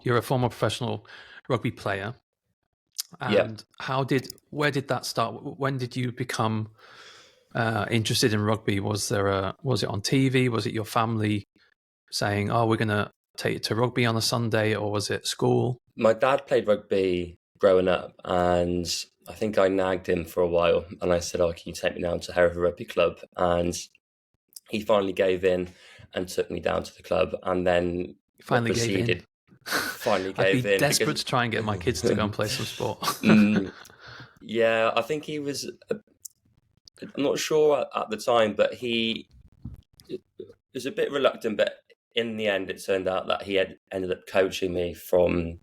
You're a former professional rugby player. Yeah. And where did that start? When did you become interested in rugby? Was it on TV? Was it your family saying, "Oh, we're going to take you to rugby on a Sunday," or was it school? My dad played rugby growing up, and I think I nagged him for a while, and I said, "Oh, can you take me down to Hereford Rugby Club?" And he finally gave in and took me down to the club, and then what Finally gave in. proceeded finally I'd be gave in desperate because to try and get my kids to go and play some sport. yeah, I think he was. I'm not sure at the time, but he was a bit reluctant. But in the end, it turned out that he had ended up coaching me from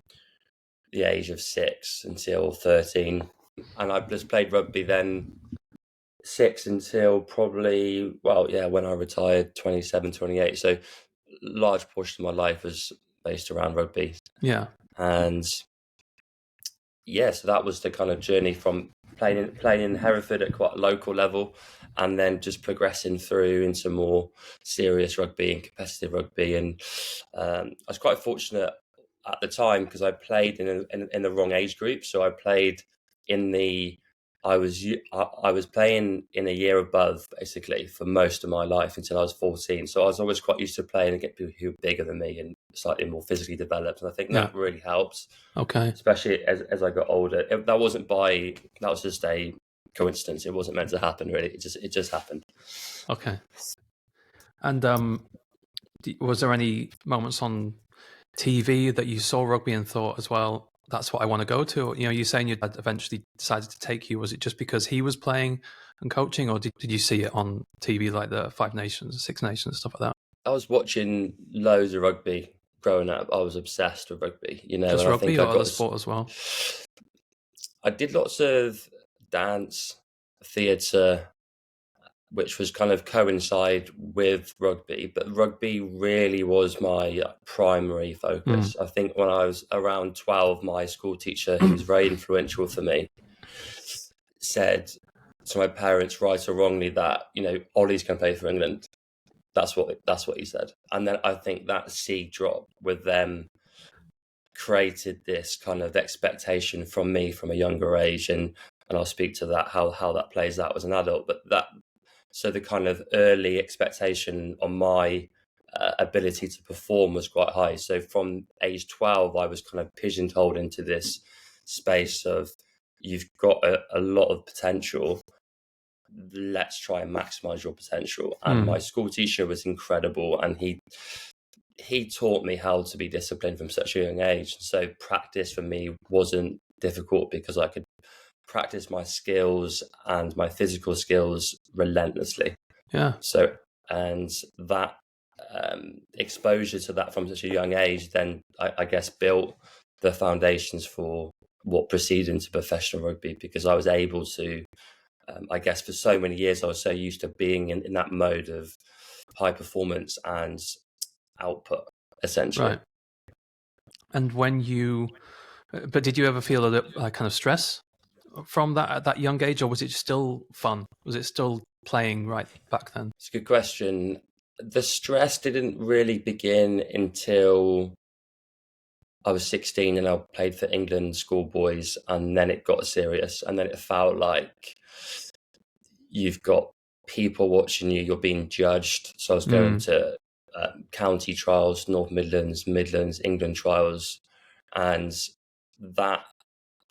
the age of 6 until 13, and I just played rugby then 6 until probably, well, yeah, when I retired, 27, 28. So large portion of my life was based around rugby. Yeah. And yeah, so that was the kind of journey from playing in Hereford at quite a local level, and then just progressing through into more serious rugby and competitive rugby. And I was quite fortunate at the time because I played in the wrong age group. So I played in the I was playing in a year above basically for most of my life until I was 14. So I was always quite used to playing against people who were bigger than me and slightly more physically developed. And I think that really helped. Okay. Especially as I got older. That was just a coincidence. It wasn't meant to happen, really. It just happened. Okay. And was there any moments on TV that you saw rugby and thought as well, that's what I want to go to? You know, you're saying your dad eventually decided to take you. Was it just because he was playing and coaching, or did you see it on TV like the Five Nations, Six Nations, stuff like that? I was watching loads of rugby growing up. I was obsessed with rugby, you know. Just and rugby I or got other sport as well? I did lots of dance, theatre, which was kind of coincide with rugby, but rugby really was my primary focus. I think when I was around 12, my school teacher, who was very influential for me, said to my parents, right or wrongly, that, you know, Ollie's going to play for England. That's what he said. And then I think that seed drop with them created this kind of expectation from me from a younger age, and I'll speak to that how that plays out as an adult. But so the kind of early expectation on my ability to perform was quite high. So from age 12, I was kind of pigeonholed into this space of, you've got a lot of potential. Let's try and maximize your potential. And my school teacher was incredible, and he taught me how to be disciplined from such a young age. So practice for me wasn't difficult because I could practice my skills and my physical skills relentlessly. Yeah. So, and that exposure to that from such a young age, then I guess built the foundations for what proceeded into professional rugby, because I was able to, I guess for so many years, I was so used to being in that mode of high performance and output, essentially. Right. And but did you ever feel a kind of stress from that at that young age, or was it still fun? Was it still playing right back then? It's a good question. The stress didn't really begin until I was 16 and I played for England schoolboys, and then it got serious, and then it felt like you've got people watching you, you're being judged. So I was going to county trials, North Midlands, England trials, and that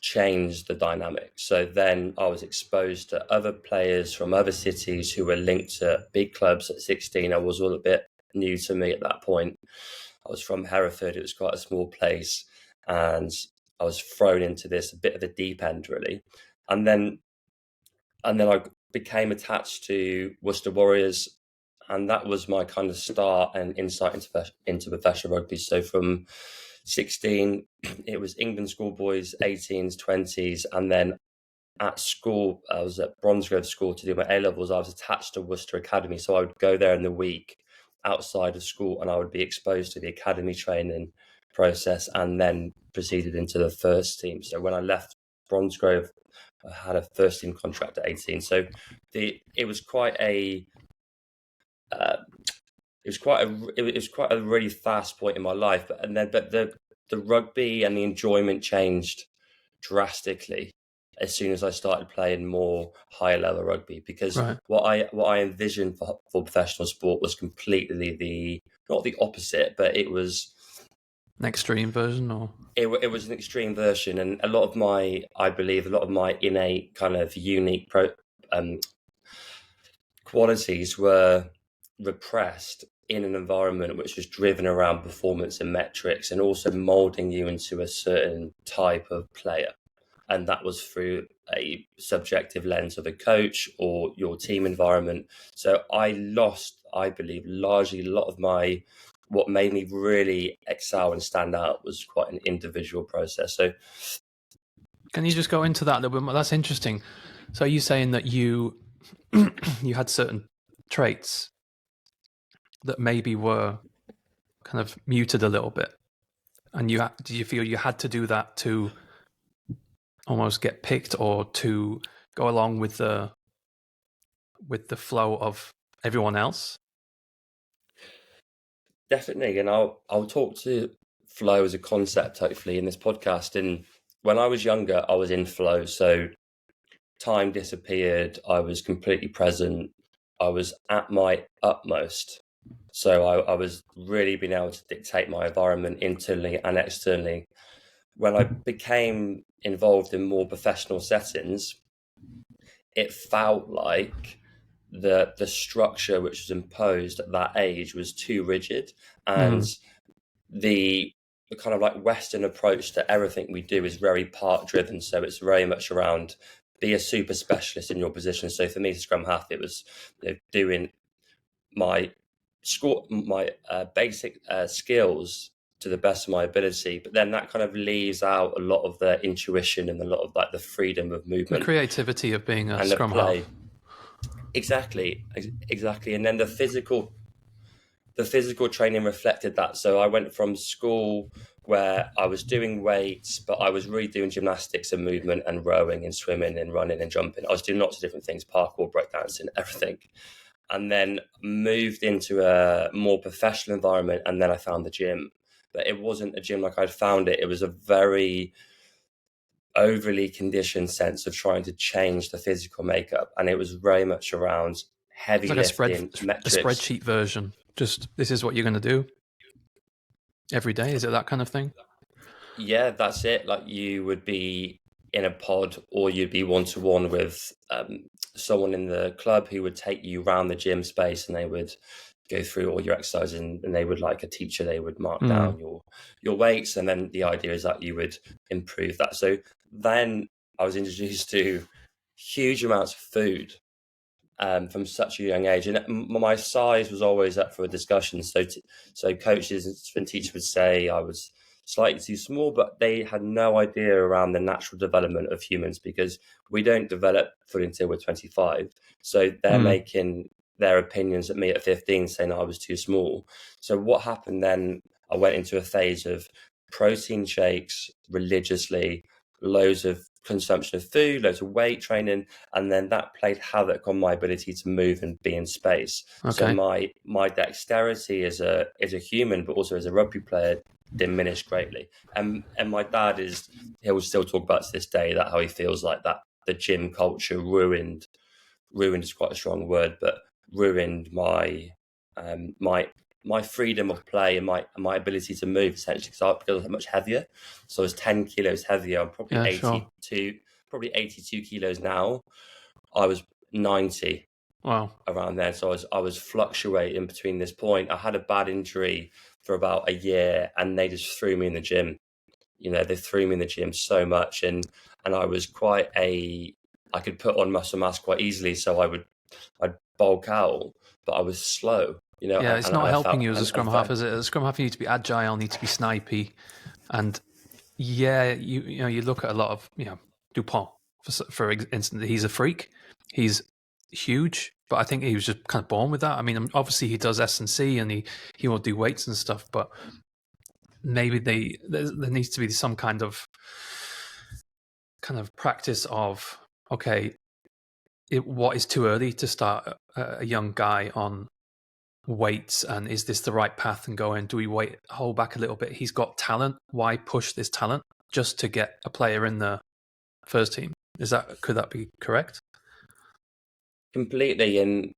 changed the dynamic. So then I was exposed to other players from other cities who were linked to big clubs at 16. I was all a bit new to me at that point. I was from Hereford. It was quite a small place, and I was thrown into this a bit of a deep end, really. And then I became attached to Worcester Warriors, and that was my kind of start and insight into professional rugby. So from 16, it was England schoolboys, 18s, 20s, and then at school, I was at Bromsgrove School to do my A-levels. I was attached to Worcester Academy, so I would go there in the week outside of school, and I would be exposed to the academy training process, and then proceeded into the first team. So when I left Bromsgrove, I had a first team contract at 18. So it was quite a really fast point in my life. But the rugby and the enjoyment changed drastically as soon as I started playing more higher level rugby, because Right. what I envisioned for professional sport was completely not the opposite, but it was An extreme version, or it was an extreme version, and I believe a lot of my innate kind of unique qualities were repressed in an environment which was driven around performance and metrics, and also molding you into a certain type of player. And that was through a subjective lens of a coach or your team environment. So I lost, I believe, largely a lot of what made me really excel and stand out was quite an individual process. So can you just go into that a little bit more? That's interesting. So are you saying that you you had certain traits that maybe were kind of muted a little bit, and do you feel you had to do that to almost get picked, or to go along with the flow of everyone else? definitely, and I'll talk to flow as a concept hopefully in this podcast. And when I was younger, I was in flow. So time disappeared. I was completely present. I was at my utmost. So I was really being able to dictate my environment internally and externally. When I became involved in more professional settings, it felt like the structure which was imposed at that age was too rigid, and the kind of like Western approach to everything we do is very part driven. So it's very much around be a super specialist in your position. So for me, scrum half, it was doing my basic skills to the best of my ability, but then that kind of leaves out a lot of the intuition and a lot of like the freedom of movement, the creativity of being a and the scrum half. play. Exactly. And then the physical training reflected that. So I went from school where I was doing weights, but I was really doing gymnastics and movement and rowing and swimming and running and jumping. I was doing lots of different things, parkour, breakdancing, everything. And then moved into a more professional environment, and then I found the gym. But it wasn't a gym like I'd found it. It was a very overly conditioned sense of trying to change the physical makeup. And it was very much around heavy It's like lifting, a metrics. spreadsheet version. Just this is what you're going to do every day. Is it that kind of thing? Yeah, that's it. Like you would be in a pod, or you'd be one-to-one with someone in the club who would take you around the gym space, and they would go through all your exercises, and they would, like a teacher, they would mark down your weights, and then the idea is that you would improve that. So then I was introduced to huge amounts of food from such a young age, and my size was always up for a discussion. So coaches and teachers would say I was slightly too small, but they had no idea around the natural development of humans, because we don't develop fully until we're 25. So they're making their opinions at me at 15, saying I was too small. So what happened then? I went into a phase of protein shakes religiously, loads of consumption of food, loads of weight training, and then that played havoc on my ability to move and be in space. Okay. So my dexterity as a human, but also as a rugby player, diminished greatly. And my dad he'll still talk about to this day that how he feels like that the gym culture ruined is quite a strong word, but ruined my freedom of play and my ability to move, essentially, because I was much heavier. So I was 10 kilos heavier. I'm probably 82 kilos now. I was 90. Wow. Around there. So I was fluctuating between this point. I had a bad injury for about a year, and they just threw me in the gym. They threw me in the gym so much, and I was I could put on muscle mass quite easily, so I'd bulk out, but I was slow. Yeah, it's not helping you as a scrum half, and is it? As a scrum half, you need to be agile, need to be snipey, and yeah, you look at a lot of Dupont, for instance. He's a freak. He's huge, but I think he was just kind of born with that. I mean, obviously he does S&C and he will do weights and stuff, but maybe there needs to be some kind of practice of, okay, what is too early to start a young guy on weights and is this the right path and go in? Do we hold back a little bit? He's got talent. Why push this talent just to get a player in the first team? Could that be correct? Completely. And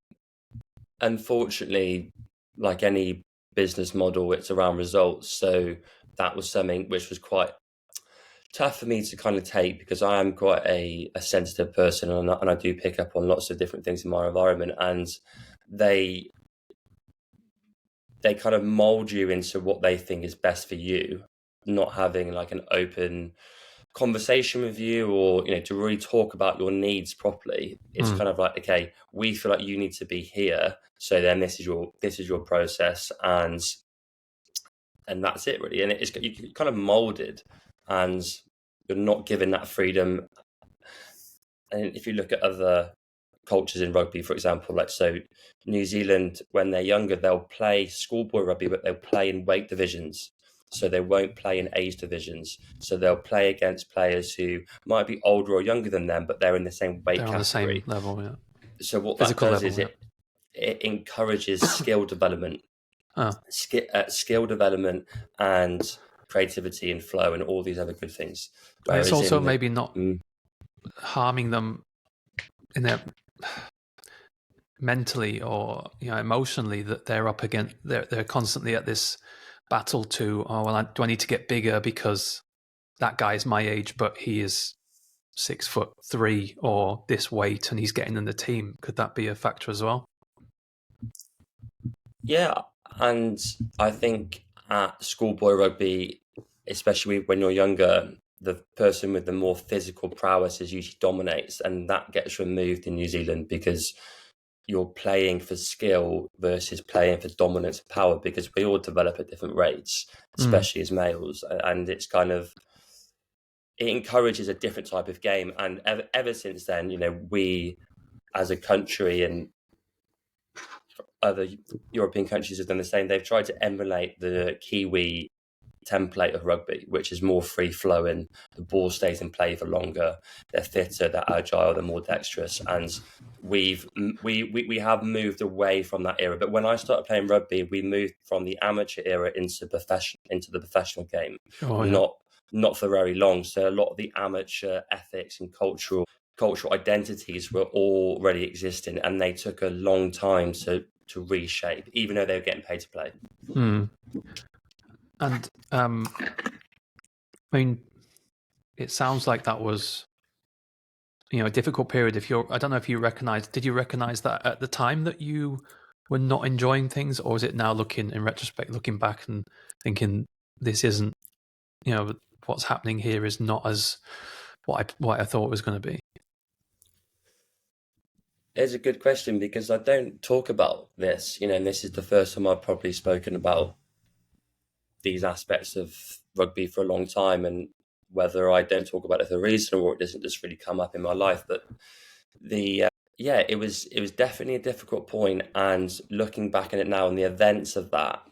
unfortunately, like any business model, it's around results. So that was something which was quite tough for me to kind of take, because I am quite a sensitive person, and I do pick up on lots of different things in my environment, and they kind of mold you into what they think is best for you, not having like an open conversation with you, or to really talk about your needs properly. It's kind of like, okay, we feel like you need to be here, so then this is your process, and that's it really. And you're kind of molded, and you're not given that freedom. And if you look at other cultures in rugby, for example, like so New Zealand, when they're younger, they'll play schoolboy rugby, but they'll play in weight divisions. So they won't play in age divisions. So they'll play against players who might be older or younger than them, but they're in the same weight category. On the same level, yeah. So what Physical that does level, is it encourages skill development, skill development and creativity and flow and all these other good things. Whereas it's also maybe not harming them in their mentally or emotionally, that they're up against. They're constantly at this battle to, do I need to get bigger because that guy's my age, but he is 6'3" or this weight, and he's getting in the team. Could that be a factor as well? Yeah, and I think at schoolboy rugby, especially when you're younger, the person with the more physical prowess is usually dominates, and that gets removed in New Zealand because you're playing for skill versus playing for dominance and power, because we all develop at different rates, especially as males. And it's kind of, it encourages a different type of game. And ever since then, we as a country and other European countries have done the same. They've tried to emulate the Kiwi template of rugby, which is more free flowing. The ball stays in play for longer. They're fitter, they're agile, they're more dexterous, and we have moved away from that era. But when I started playing rugby, we moved from the amateur era into the professional game. Not for very long. So a lot of the amateur ethics and cultural identities were already existing, and they took a long time to reshape, even though they were getting paid to play. And I mean, it sounds like that was, a difficult period. I don't know if you did you recognize that at the time that you were not enjoying things, or is it now looking back and thinking this isn't, what's happening here is not as what I thought it was going to be? It's a good question, because I don't talk about this, and this is the first time I've probably spoken about these aspects of rugby for a long time, and whether I don't talk about it for a reason or it doesn't just really come up in my life. But it was definitely a difficult point, and looking back at it now and the events of that,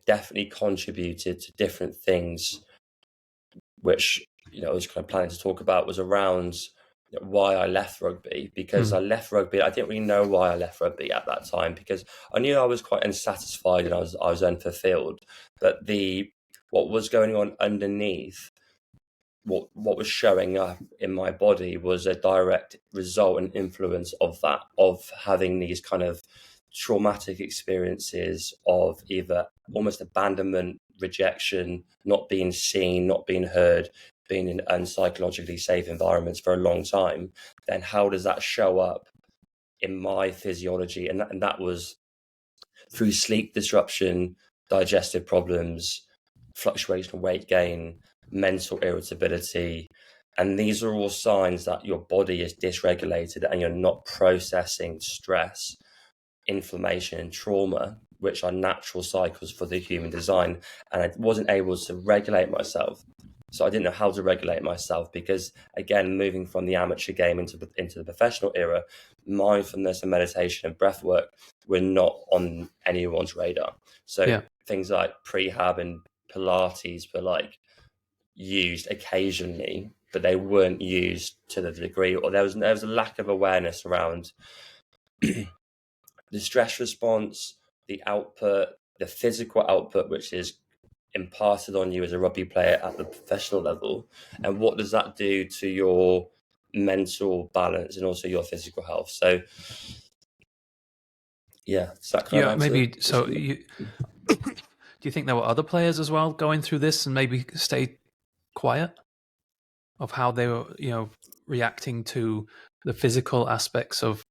definitely contributed to different things, which I was kind of planning to talk about, was around why I left rugby. Because I left rugby, I didn't really know why I left rugby at that time, because I knew I was quite unsatisfied and I was unfulfilled. But what was going on underneath, what was showing up in my body, was a direct result and influence of that, of having these kind of traumatic experiences of either almost abandonment, rejection, not being seen, not being heard, being in unpsychologically safe environments for a long time. Then how does that show up in my physiology? And that was through sleep disruption, digestive problems, fluctuation of weight gain, mental irritability. And these are all signs that your body is dysregulated and you're not processing stress, inflammation and trauma, which are natural cycles for the human design. And I wasn't able to regulate myself. So I didn't know how to regulate myself, because, again, moving from the amateur game into the professional era, mindfulness and meditation and breath work were not on anyone's radar. So things like prehab and Pilates were used occasionally, but they weren't used to the degree, or there was a lack of awareness around the stress response, the output, the physical output, which is imparted on you as a rugby player at the professional level, and what does that do to your mental balance and also your physical health? So yeah, does that kind of answer? Maybe. So, do you think there were other players as well going through this and maybe stayed quiet of how they were, reacting to the physical aspects of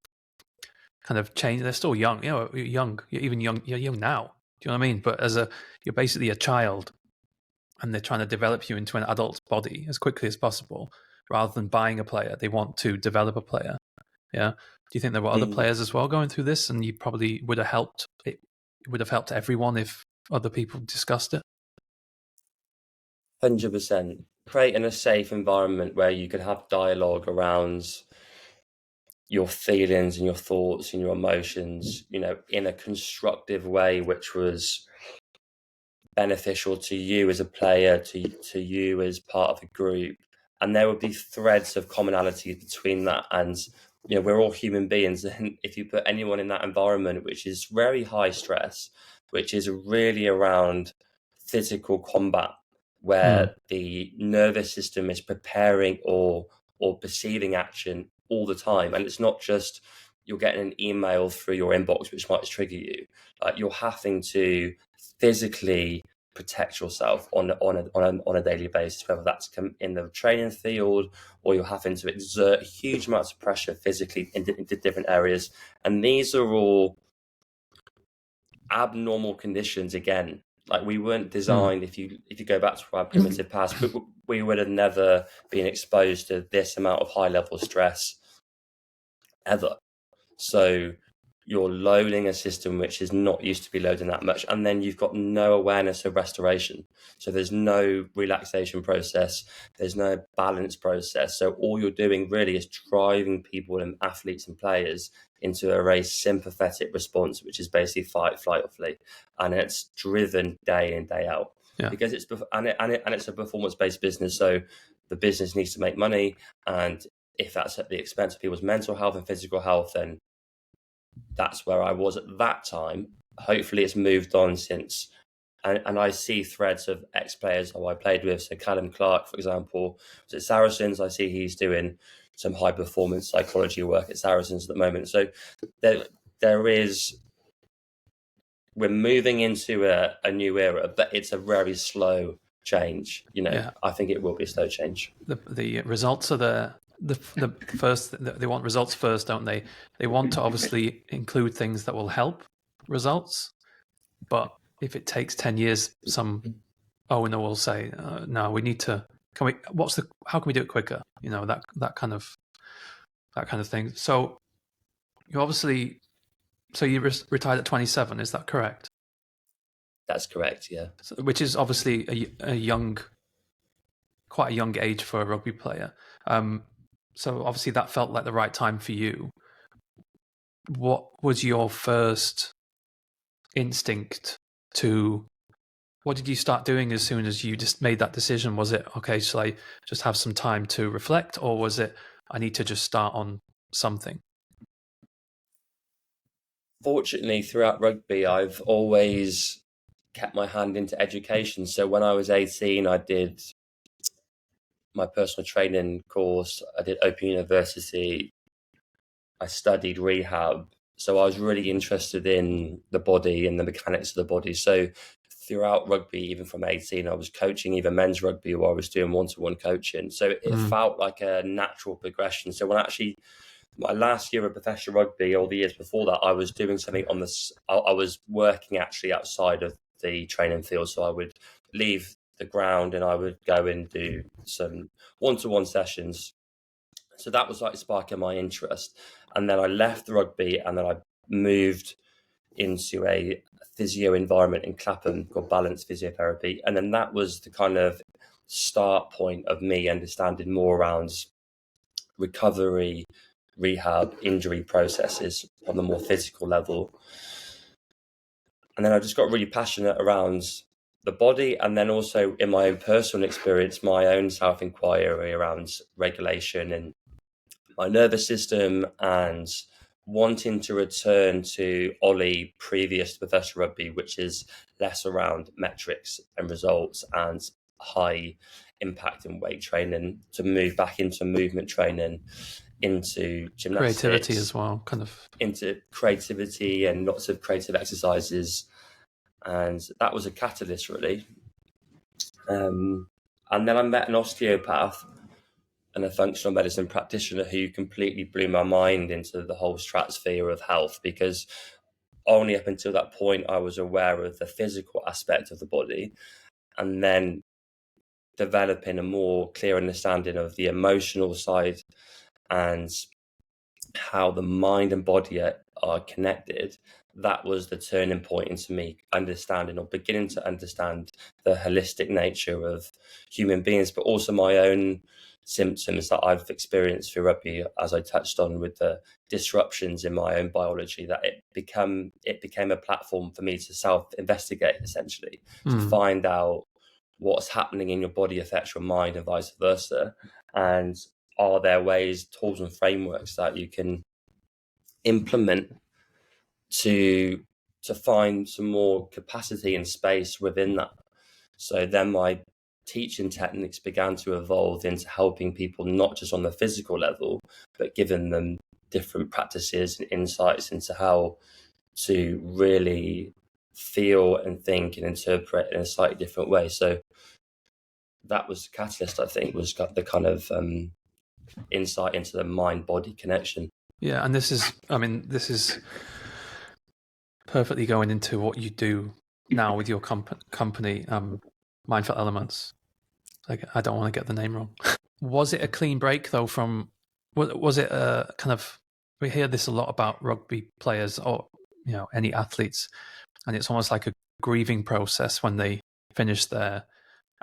kind of change? They're still young, you're young, you're young now. Do you know what I mean? But you're basically a child, and they're trying to develop you into an adult body as quickly as possible, rather than buying a player. They want to develop a player. Yeah. Do you think there were other players as well going through this, and you probably would have helped? It would have helped everyone if other people discussed it. 100%. Creating a safe environment where you could have dialogue around your feelings and your thoughts and your emotions, in a constructive way, which was beneficial to you as a player, to you as part of a group. And there would be threads of commonality between that. And, we're all human beings. And if you put anyone in that environment, which is very high stress, which is really around physical combat, where the nervous system is preparing or perceiving action all the time. And it's not just you're getting an email through your inbox, which might trigger you. You're having to physically protect yourself on a daily basis, whether that's in the training field or you're having to exert huge amounts of pressure physically into different areas. And these are all abnormal conditions again. Like, we weren't designed, if you go back to our primitive past, we would have never been exposed to this amount of high level stress ever. So you're loading a system which is not used to be loading that much, and then you've got no awareness of restoration. So there's no relaxation process, there's no balance process. So all you're doing really is driving people and athletes and players into a very sympathetic response, which is basically fight, flight, or flee, and it's driven day in, day out. Yeah. Because it's a performance-based business, so the business needs to make money, and if that's at the expense of people's mental health and physical health, then that's where I was at that time. Hopefully it's moved on since. And I see threads of ex-players who I played with. So Callum Clark, for example, was at Saracens. I see he's doing some high performance psychology work at Saracens at the moment. So we're moving into a new era, but it's a very slow change. I think it will be a slow change. The results are the first. They want results first, don't they? They want to obviously include things that will help results, but if it takes 10 years, some owner will say, "No, we need to. How can we do it quicker?" That kind of thing. So you obviously, you retired at 27. Is that correct? That's correct. Yeah. Which is obviously quite a young age for a rugby player. So obviously that felt like the right time for you. What was your first instinct what did you start doing as soon as you just made that decision? Was it, okay, shall I just have some time to reflect, or was it, I need to just start on something? Fortunately, throughout rugby, I've always kept my hand into education. So when I was 18, I did my personal training course. I did Open University. I studied rehab. So I was really interested in the body and the mechanics of the body. So throughout rugby, even from 18, I was coaching either men's rugby or I was doing one-to-one coaching. So it felt like a natural progression. So when my last year of professional rugby, or the years before that, I was doing something I was working actually outside of the training field. So I would leave the ground and I would go and do some one-to-one sessions. So that was like sparking my interest. And then I left the rugby and then I moved into a physio environment in Clapham called Balance Physiotherapy. And then that was the kind of start point of me understanding more around recovery, rehab, injury processes on the more physical level. And then I just got really passionate around the body, and then also in my own personal experience, my own self-inquiry around regulation and my nervous system and wanting to return to Ollie previous to professional rugby, which is less around metrics and results and high impact and weight training, to move back into movement training, into gymnastics, creativity as well, kind of into creativity and lots of creative exercises. And that was a catalyst, really. And then I met an osteopath and a functional medicine practitioner who completely blew my mind into the whole stratosphere of health, because only up until that point I was aware of the physical aspect of the body, and then developing a more clear understanding of the emotional side and how the mind and body are connected. That was the turning point into me understanding, or beginning to understand, the holistic nature of human beings, but also my own symptoms that I've experienced through rugby, as I touched on with the disruptions in my own biology, that it became a platform for me to self-investigate, essentially, to find out what's happening in your body affects your mind and vice versa. And are there ways, tools and frameworks that you can implement to find some more capacity and space within that? So then my teaching techniques began to evolve into helping people, not just on the physical level, but giving them different practices and insights into how to really feel and think and interpret in a slightly different way. So that was the catalyst, I think, was the kind of insight into the mind-body connection. Yeah, and this is perfectly going into what you do now with your company, Mindful Elements. Like, I don't want to get the name wrong. Was it a clean break though from? Was it a kind of? We hear this a lot about rugby players, or any athletes, and it's almost like a grieving process when they finish their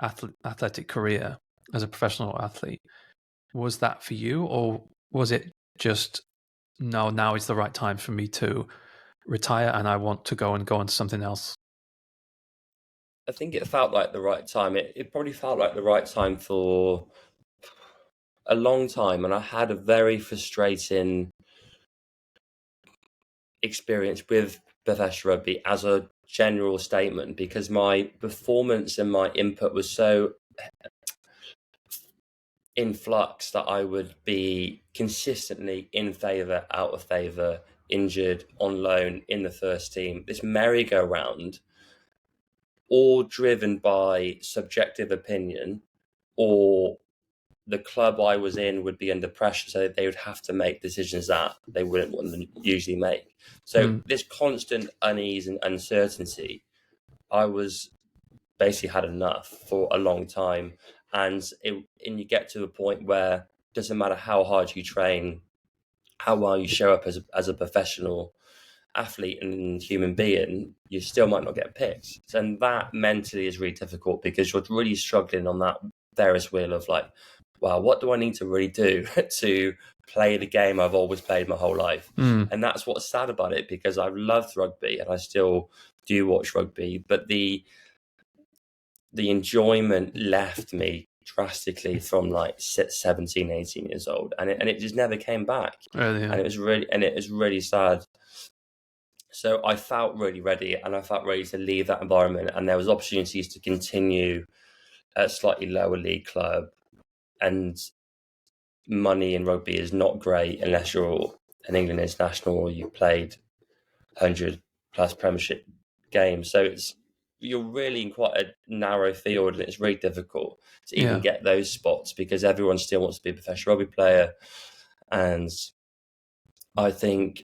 athletic career as a professional athlete. Was that for you, or was it just no? Now is the right time for me to retire, and I want to go on to something else. I think it felt like the right time. It probably felt like the right time for a long time, and I had a very frustrating experience with professional rugby as a general statement, because my performance and my input was so in flux that I would be consistently in favour, out of favour, injured, on loan, in the first team. This merry-go-round, all driven by subjective opinion, or the club I was in would be under pressure, so they would have to make decisions that they wouldn't want them to usually make. So this constant unease and uncertainty, I was basically had enough for a long time. And you get to a point where it doesn't matter how hard you train, how well you show up as a professional athlete and human being, you still might not get picked. And that mentally is really difficult, because you're really struggling on that Ferris wheel of like, wow, what do I need to really do to play the game I've always played my whole life? And that's what's sad about it, because I've loved rugby and I still do watch rugby, but the enjoyment left me drastically from like 17, 18 years old, and it just never came back. Really, yeah. And it was really sad. So I felt really ready, and I felt ready to leave that environment, and there was opportunities to continue at a slightly lower league club, and money in rugby is not great unless you're an England international or you've played 100 plus Premiership games. So you're really in quite a narrow field, and it's really difficult to even get those spots, because everyone still wants to be a professional rugby player. And I think,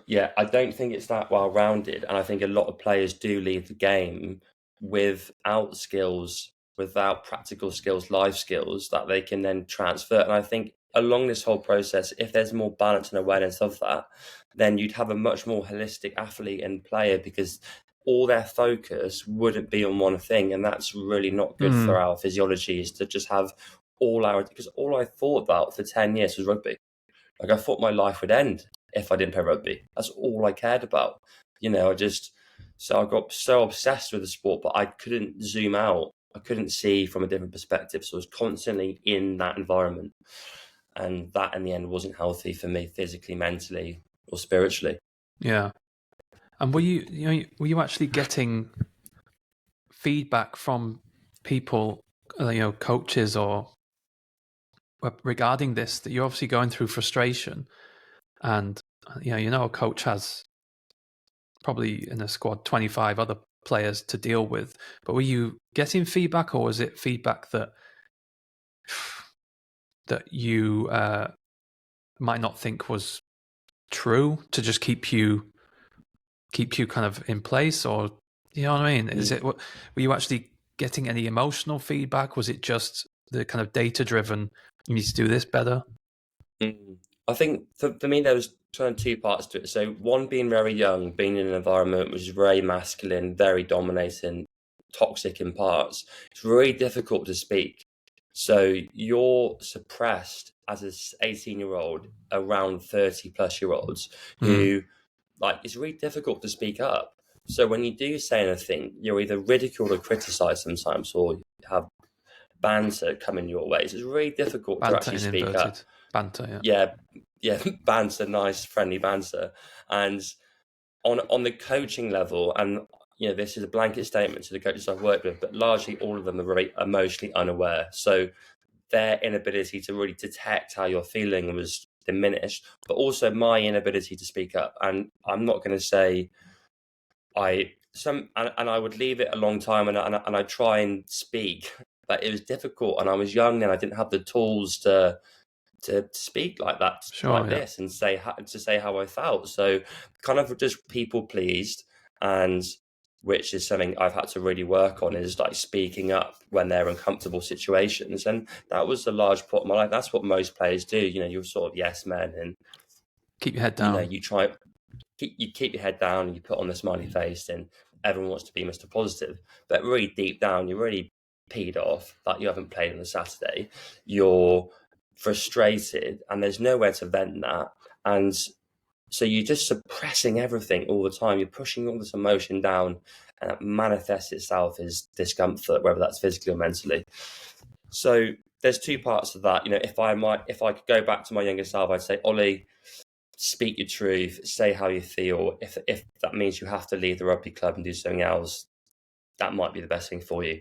I don't think it's that well rounded. And I think a lot of players do leave the game without skills, without practical skills, life skills that they can then transfer. And I think along this whole process, if there's more balance and awareness of that, then you'd have a much more holistic athlete and player, because all their focus wouldn't be on one thing. And that's really not good for our physiology, is to just have because all I thought about for 10 years was rugby. Like, I thought my life would end if I didn't play rugby. That's all I cared about. So I got so obsessed with the sport, but I couldn't zoom out. I couldn't see from a different perspective. So I was constantly in that environment. and that in the end wasn't healthy for me physically, mentally, or spiritually. Yeah. And were you actually getting feedback from people, coaches or regarding this, that you're obviously going through frustration, and a coach has probably in a squad 25 other players to deal with, but were you getting feedback, or was it feedback that you might not think was true to just keep you kind of in place? Or you know what I mean? Were you actually getting any emotional feedback? Was it just the kind of data driven, you need to do this better? I think for me there was kind of two parts to it. So one, being very young, being in an environment which is very masculine, very dominating, toxic in parts, it's really difficult to speak. So you're suppressed as an 18-year-old around 30-plus-year-olds who, like, it's really difficult to speak up. So when you do say anything, you're either ridiculed or criticised sometimes, or you have banter coming your way. So it's really difficult to actually speak up. Banter, yeah. Yeah, banter, nice, friendly banter. And on the coaching level, and this is a blanket statement to the coaches I've worked with, but largely all of them are very emotionally unaware. So their inability to really detect how you're feeling was diminished, but also my inability to speak up. And I'm not going to say I would leave it a long time, and I try and speak, but it was difficult, and I was young and I didn't have the tools to speak like that, this, and say how I felt. So kind of just people pleased, and which is something I've had to really work on, is like speaking up when they're in uncomfortable situations. And that was a large part of my life. That's what most players do. You're sort of yes men, and keep your head down. You try you keep your head down and you put on the smiley face, and everyone wants to be Mr. Positive. But really deep down, you're really peed off that you haven't played on a Saturday. You're frustrated and there's nowhere to vent that. And so you're just suppressing everything all the time. You're pushing all this emotion down, and it manifests itself as discomfort, whether that's physically or mentally. So there's two parts of that. If I could go back to my younger self, I'd say, Ollie, speak your truth, say how you feel. If that means you have to leave the rugby club and do something else, that might be the best thing for you.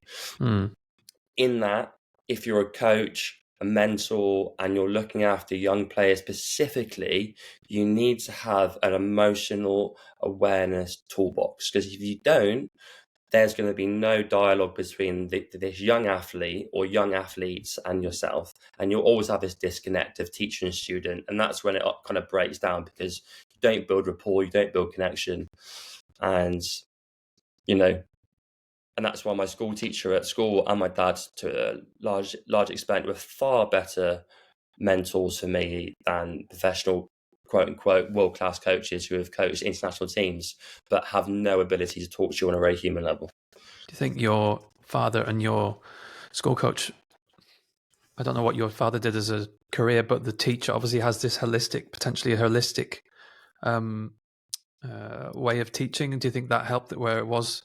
In that, if you're a coach, a mentor, and you're looking after young players specifically, you need to have an emotional awareness toolbox, because if you don't, there's going to be no dialogue between this young athlete or young athletes and yourself. And you'll always have this disconnect of teacher and student. And that's when it kind of breaks down, because you don't build rapport, you don't build connection. And, and that's why my school teacher at school and my dad, to a large extent, were far better mentors for me than professional, quote unquote, world-class coaches who have coached international teams but have no ability to talk to you on a very human level. Do you think your father and your school coach, I don't know what your father did as a career, but the teacher obviously has this potentially a holistic way of teaching? Do you think that helped, where it was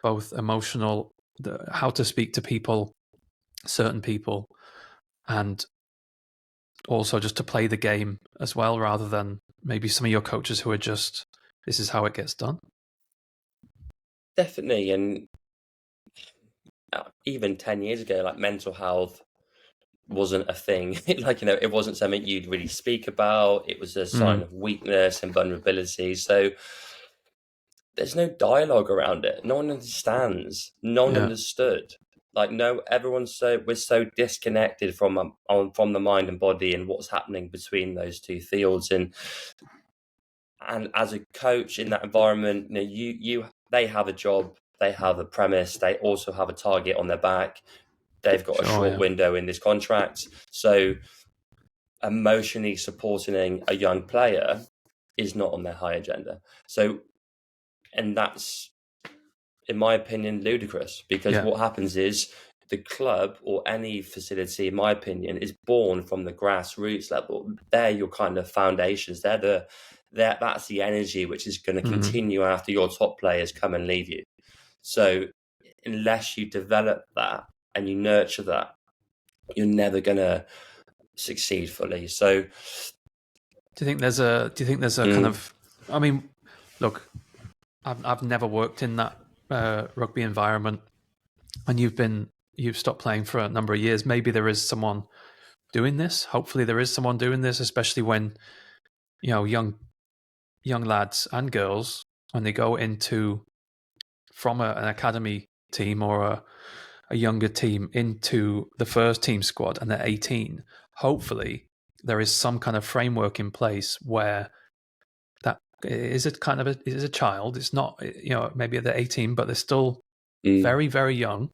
both emotional, how to speak to people, certain people, and also just to play the game as well, rather than maybe some of your coaches who are just, this is how it gets done? Definitely. And even 10 years ago, like, mental health wasn't a thing. It wasn't something you'd really speak about. It was a sign of weakness and vulnerability. So there's no dialogue around it. No one understands. No one understood. We're so disconnected from the mind and body and what's happening between those two fields. And as a coach in that environment, they have a job, they have a premise, they also have a target on their back. They've got a short window in this contract. So emotionally supporting a young player is not on their high agenda. So, and that's, in my opinion, ludicrous, because what happens is the club or any facility, in my opinion, is born from the grassroots level. They're your kind of foundations. That's the energy which is going to continue after your top players come and leave you. So unless you develop that and you nurture that, you're never going to succeed fully. So do you think there's a kind of, I mean, look, I've never worked in that rugby environment, and you've stopped playing for a number of years. Maybe there is someone doing this. Hopefully there is someone doing this, especially when, you know, young lads and girls, when they go into from an academy team or a younger team into the first team squad and they're 18, hopefully there is some kind of framework in place where that is it kind of is a child. It's not, you know, maybe they're 18, but they're still very, very young,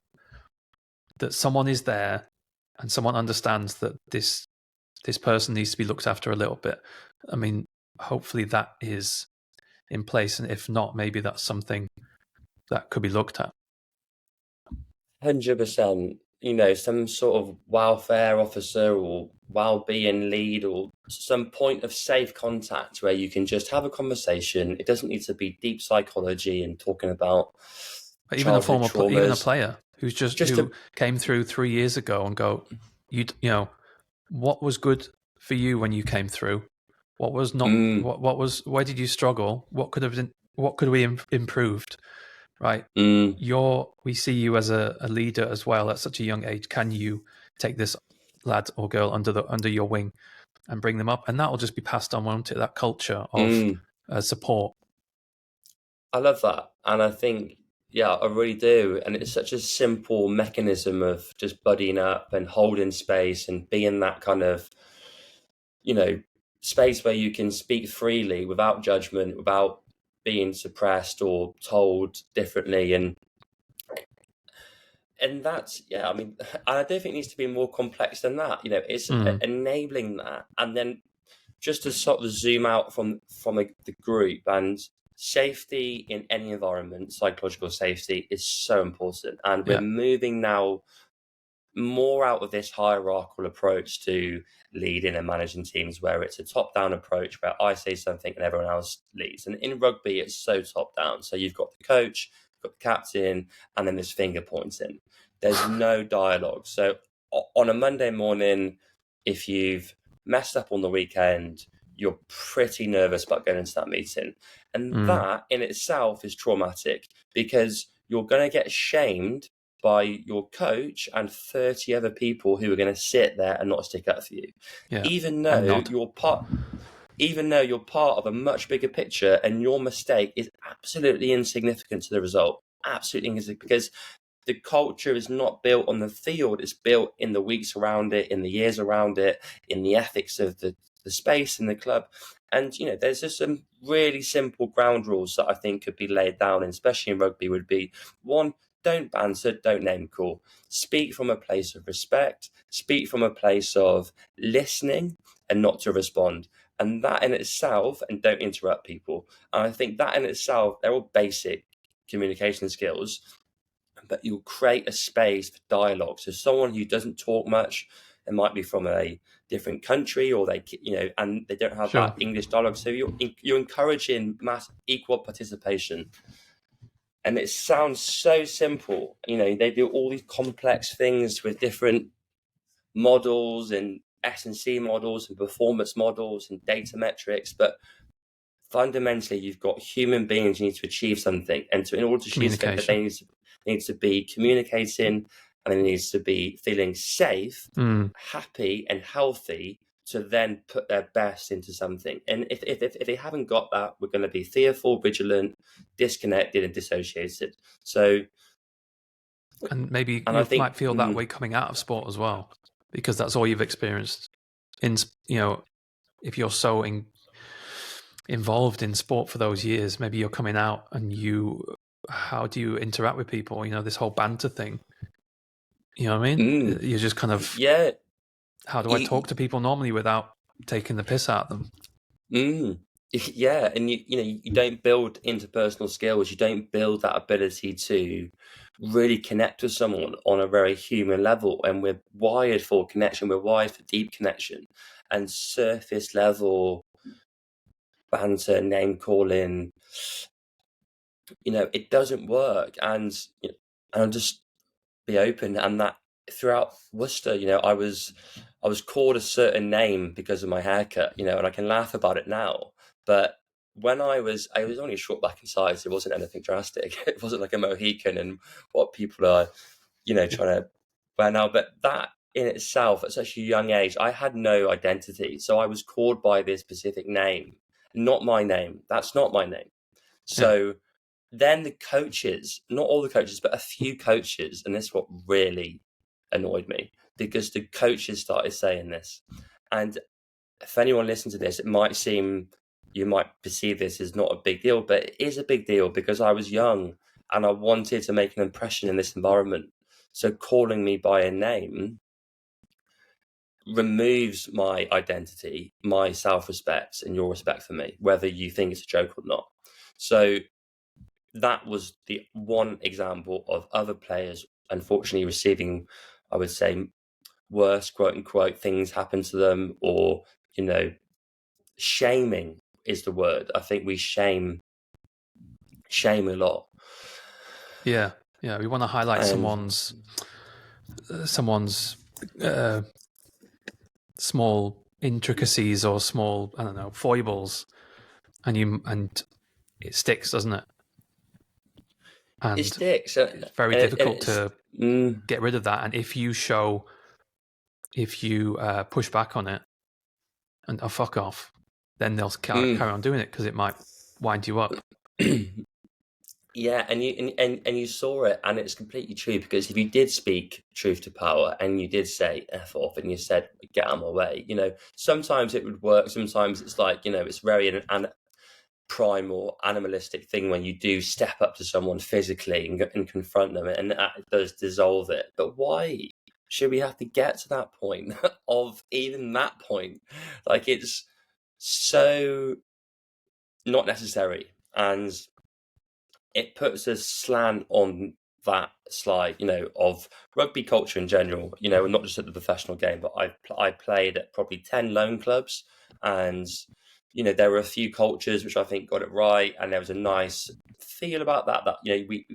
that someone is there and someone understands that this person needs to be looked after a little bit. I mean, hopefully that is in place, and if not, maybe that's something that could be looked at. 100%, you know, some sort of welfare officer or well-being lead or some point of safe contact where you can just have a conversation. It doesn't need to be deep psychology and talking about Even a childhood former, even a traumas. player who's who came through 3 years ago and go, you know, what was good for you when you came through? What was not? What was? Where did you struggle? What could have been? What could we improved? Right. We see you as a leader as well at such a young age. Can you take this lad or girl under your wing and bring them up? And that will just be passed on, won't it? That culture of support. I love that. And I think, yeah, I really do. And it's such a simple mechanism of just buddying up and holding space and being that kind of, you know, space where you can speak freely without judgment, without being suppressed or told differently. And that's, yeah, I mean, I don't think it needs to be more complex than that. You know, it's enabling that. And then just to sort of zoom out from the group, and safety in any environment, psychological safety is so important. And we're moving now more out of this hierarchical approach to leading and managing teams, where it's a top-down approach where I say something and everyone else leads. And in rugby, it's so top-down. So you've got the coach, you've got the captain, and then there's finger pointing. There's no dialogue. So on a Monday morning, if you've messed up on the weekend, you're pretty nervous about going into that meeting. And that in itself is traumatic, because you're going to get shamed by your coach and 30 other people who are going to sit there and not stick up for you. Even though you're part of a much bigger picture, and your mistake is absolutely insignificant to the result. Absolutely insignificant, because the culture is not built on the field. It's built in the weeks around it, in the years around it, in the ethics of the space in the club. And, you know, there's just some really simple ground rules that I think could be laid down, and especially in rugby, would be: one, don't banter, don't name call. Speak from a place of respect, speak from a place of listening and not to respond. And that in itself, and don't interrupt people. And I think that in itself, they're all basic communication skills, but you'll create a space for dialogue. So someone who doesn't talk much, it might be from a different country, or they, you know, and they don't have that English dialogue. So you're encouraging mass equal participation. And it sounds so simple. You know, they do all these complex things with different models and S&C models and performance models and data metrics, but fundamentally you've got human beings who need to achieve something. And in order to achieve something, they need to be communicating, and they need to be feeling safe, happy and healthy, to then put their best into something. And if they haven't got that, we're going to be fearful, vigilant, disconnected and dissociated. So, and maybe you might feel that way coming out of sport as well, because that's all you've experienced in, you know, if you're so involved in sport for those years, maybe you're coming out and how do you interact with people? You know, this whole banter thing, you know what I mean? You're just kind of, how do I talk to people normally without taking the piss out of them? Yeah, and you don't build interpersonal skills. You don't build that ability to really connect with someone on a very human level. And we're wired for connection. We're wired for deep connection, and surface level banter, name calling, you know, it doesn't work. And I'll just be open, and that throughout Worcester, I was called a certain name because of my haircut, and I can laugh about it now. But when I was only short back in size. It wasn't anything drastic. It wasn't like a Mohican and what people are, trying to wear now. But that in itself, at such a young age, I had no identity. So I was called by this specific name, not my name. That's not my name. So then the coaches, not all the coaches, but a few coaches, and this is what really annoyed me, because the coaches started saying this. And if anyone listens to this, you might perceive this as not a big deal, but it is a big deal because I was young and I wanted to make an impression in this environment. So calling me by a name removes my identity, my self-respect, and your respect for me, whether you think it's a joke or not. So that was the one example of other players, unfortunately, receiving, I would say, worse, quote unquote, things happen to them, or, shaming is the word. I think we shame a lot. Yeah. We want to highlight someone's small intricacies or small, I don't know, foibles, and it sticks, doesn't it? And it sticks. It's very difficult to get rid of that. And if you push back on it and fuck off, then they'll carry on doing it because it might wind you up. Yeah, and you saw it, and it's completely true, because if you did speak truth to power and you did say F off and you said get out of my way, sometimes it would work. Sometimes it's like, it's very an primal animalistic thing when you do step up to someone physically and confront them, and that does dissolve it. But why should we have to get to that point of even that point? Like, it's so not necessary, and it puts a slant on that slide, of rugby culture in general, not just at the professional game, but I played at probably 10 loan clubs, and, there were a few cultures which I think got it right, and there was a nice feel about that, we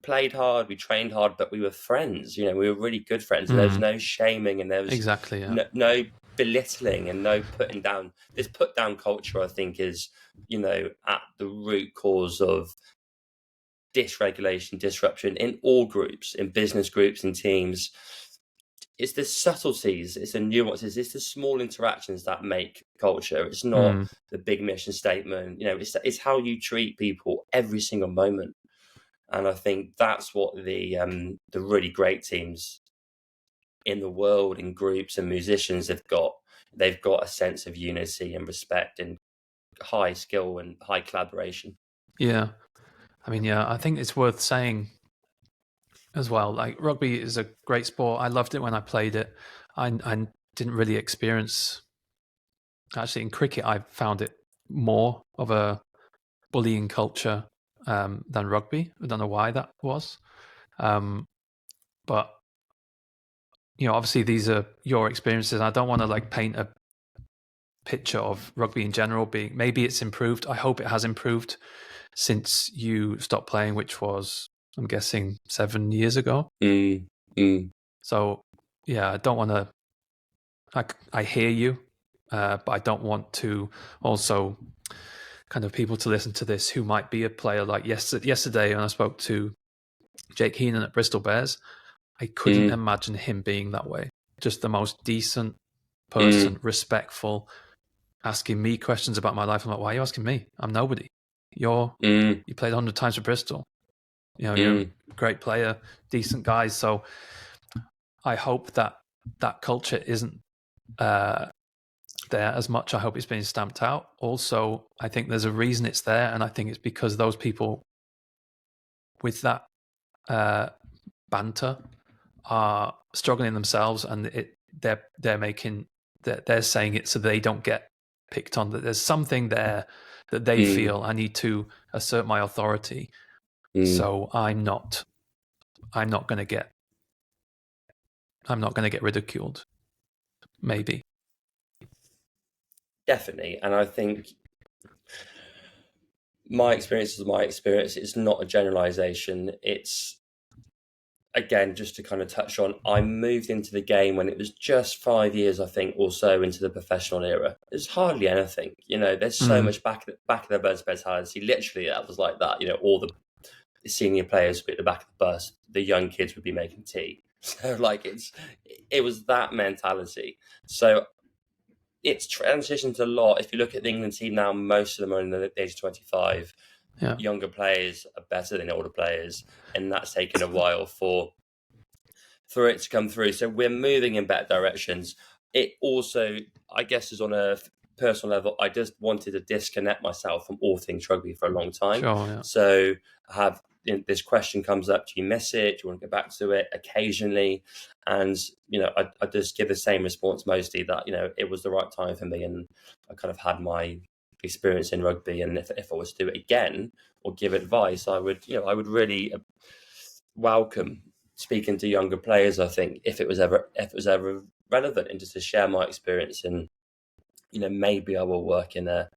played hard, we trained hard, but we were friends, we were really good friends, and there was no shaming, and there was exactly no belittling and no putting down. This put down culture, I think, is, at the root cause of dysregulation, disruption in all groups, in business groups, in teams. It's the subtleties, it's the nuances, it's the small interactions that make culture. It's not the big mission statement. It's how you treat people every single moment. And I think that's what the really great teams in the world, in groups and musicians, have got. They've got a sense of unity and respect and high skill and high collaboration. Yeah. I think it's worth saying as well, like, rugby is a great sport. I loved it when I played it. I didn't really experience, actually in cricket, I found it more of a bullying culture than rugby. I don't know why that was. But, obviously these are your experiences. I don't want to like paint a picture of rugby in general being, maybe it's improved. I hope it has improved since you stopped playing, which was, I'm guessing, 7 years ago. So, yeah, I don't want to. I hear you, but I don't want to also kind of people to listen to this who might be a player. Like yesterday, when I spoke to Jake Heenan at Bristol Bears, I couldn't imagine him being that way. Just the most decent person, respectful, asking me questions about my life. I'm like, why are you asking me? I'm nobody. You played 100 times for Bristol. You're a great player, decent guys. So I hope that culture isn't there as much. I hope it's being stamped out. Also, I think there's a reason it's there, and I think it's because those people with that banter are struggling themselves, and they're saying it so they don't get picked on. That there's something there that they feel, I need to assert my authority, so I'm not going to get ridiculed. Maybe. Definitely. And I think my experience is my experience. It's not a generalization. It's again, just to kind of touch on, I moved into the game when it was just 5 years, I think, or so into the professional era. There's hardly anything, there's so much back of the bus mentality. Literally, that was like that, all the senior players would be at the back of the bus, the young kids would be making tea. So like it was that mentality. So it's transitioned a lot. If you look at the England team now, most of them are in the age of 25. Yeah. Younger players are better than older players, and that's taken a while for it to come through. So we're moving in better directions. It also, I guess, is on a personal level. I just wanted to disconnect myself from all things rugby for a long time. Sure, yeah. So I have this question comes up: do you miss it? Do you want to go back to it? Occasionally, and I just give the same response mostly that it was the right time for me, and I kind of had my experience in rugby. And if I was to do it again or give advice, I would really welcome speaking to younger players. I think if it was ever relevant, and just to share my experience, and maybe I will work in a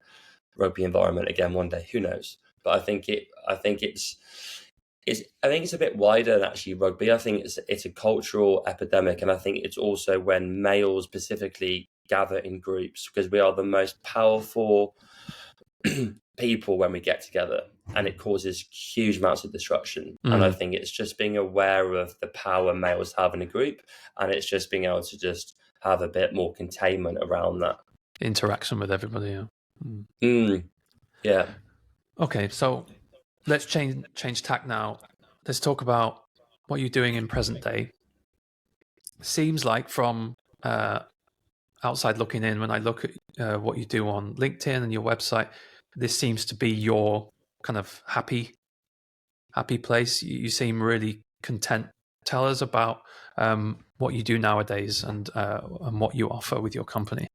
rugby environment again one day. Who knows? But I think it's a bit wider than actually rugby. I think it's a cultural epidemic, and I think it's also when males specifically gather in groups, because we are the most powerful people when we get together, and it causes huge amounts of disruption. And I think it's just being aware of the power males have in a group, and it's just being able to just have a bit more containment around that interaction with everybody. Yeah. Okay, so let's change tack now. Let's talk about what you're doing in present day. Seems like from outside looking in, when I look at what you do on LinkedIn and your website, this seems to be your kind of happy place. You seem really content. Tell us about what you do nowadays and what you offer with your company.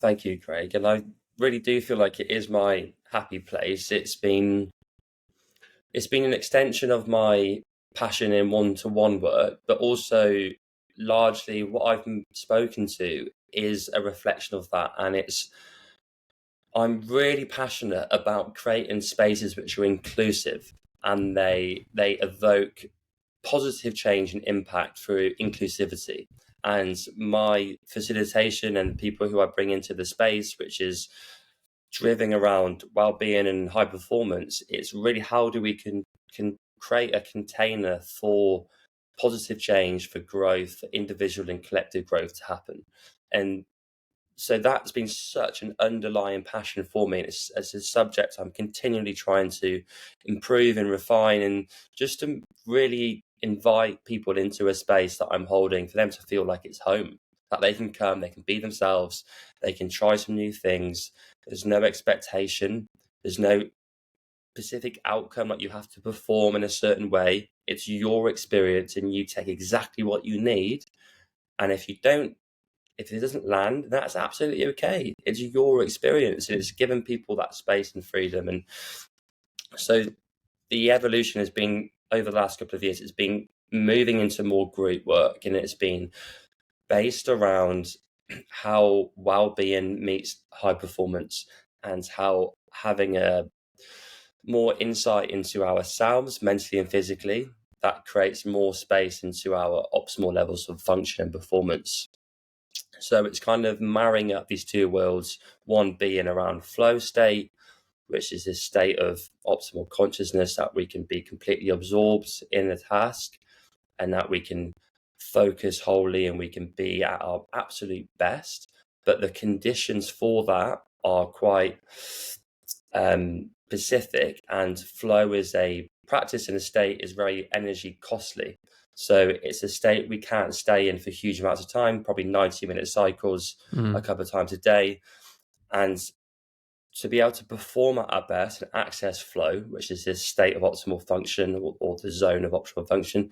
Thank you, Craig. And I really do feel like it is my happy place. It's been an extension of my passion in one-to-one work, but also largely what I've spoken to is a reflection of that. And I'm really passionate about creating spaces which are inclusive, and they evoke positive change and impact through inclusivity. And my facilitation and people who I bring into the space, which is driven around well-being and high performance, it's really how do we can create a container for positive change, for growth, for individual and collective growth to happen. And so that's been such an underlying passion for me. It's a subject I'm continually trying to improve and refine, and just to really invite people into a space that I'm holding for them to feel like it's home, that they can come, they can be themselves, they can try some new things. There's no expectation. There's no specific outcome, like you have to perform in a certain way. It's your experience, and you take exactly what you need. And if it doesn't land, that's absolutely okay. It's your experience, and it's given people that space and freedom. And so the evolution has been, over the last couple of years, it's been moving into more group work, and it's been based around how well-being meets high performance, and how having a more insight into ourselves mentally and physically, that creates more space into our optimal levels of function and performance. So it's kind of marrying up these two worlds, one being around flow state, which is this state of optimal consciousness that we can be completely absorbed in a task, and that we can focus wholly and we can be at our absolute best. But the conditions for that are quite specific, and flow is a practice in a state is very energy costly. So it's a state we can't stay in for huge amounts of time, probably 90-minute cycles a couple of times a day. And to be able to perform at our best and access flow, which is this state of optimal function, or the zone of optimal function,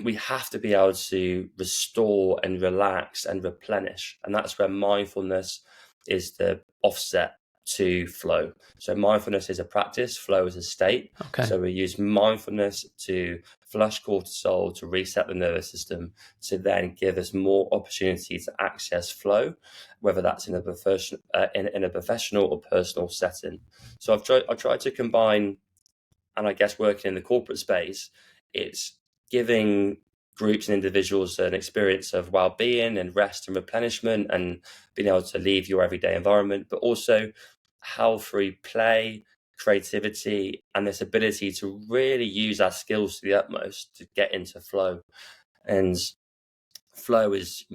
we have to be able to restore and relax and replenish. And that's where mindfulness is the offset to flow. So mindfulness is a practice, flow is a state. Okay. So we use mindfulness to flush cortisol, to reset the nervous system, to then give us more opportunity to access flow, whether that's in a professional or personal setting. So I've tried to combine, and I guess working in the corporate space, it's giving groups and individuals an experience of well-being and rest and replenishment and being able to leave your everyday environment, but also health through play, creativity, and this ability to really use our skills to the utmost to get into flow. And flow is,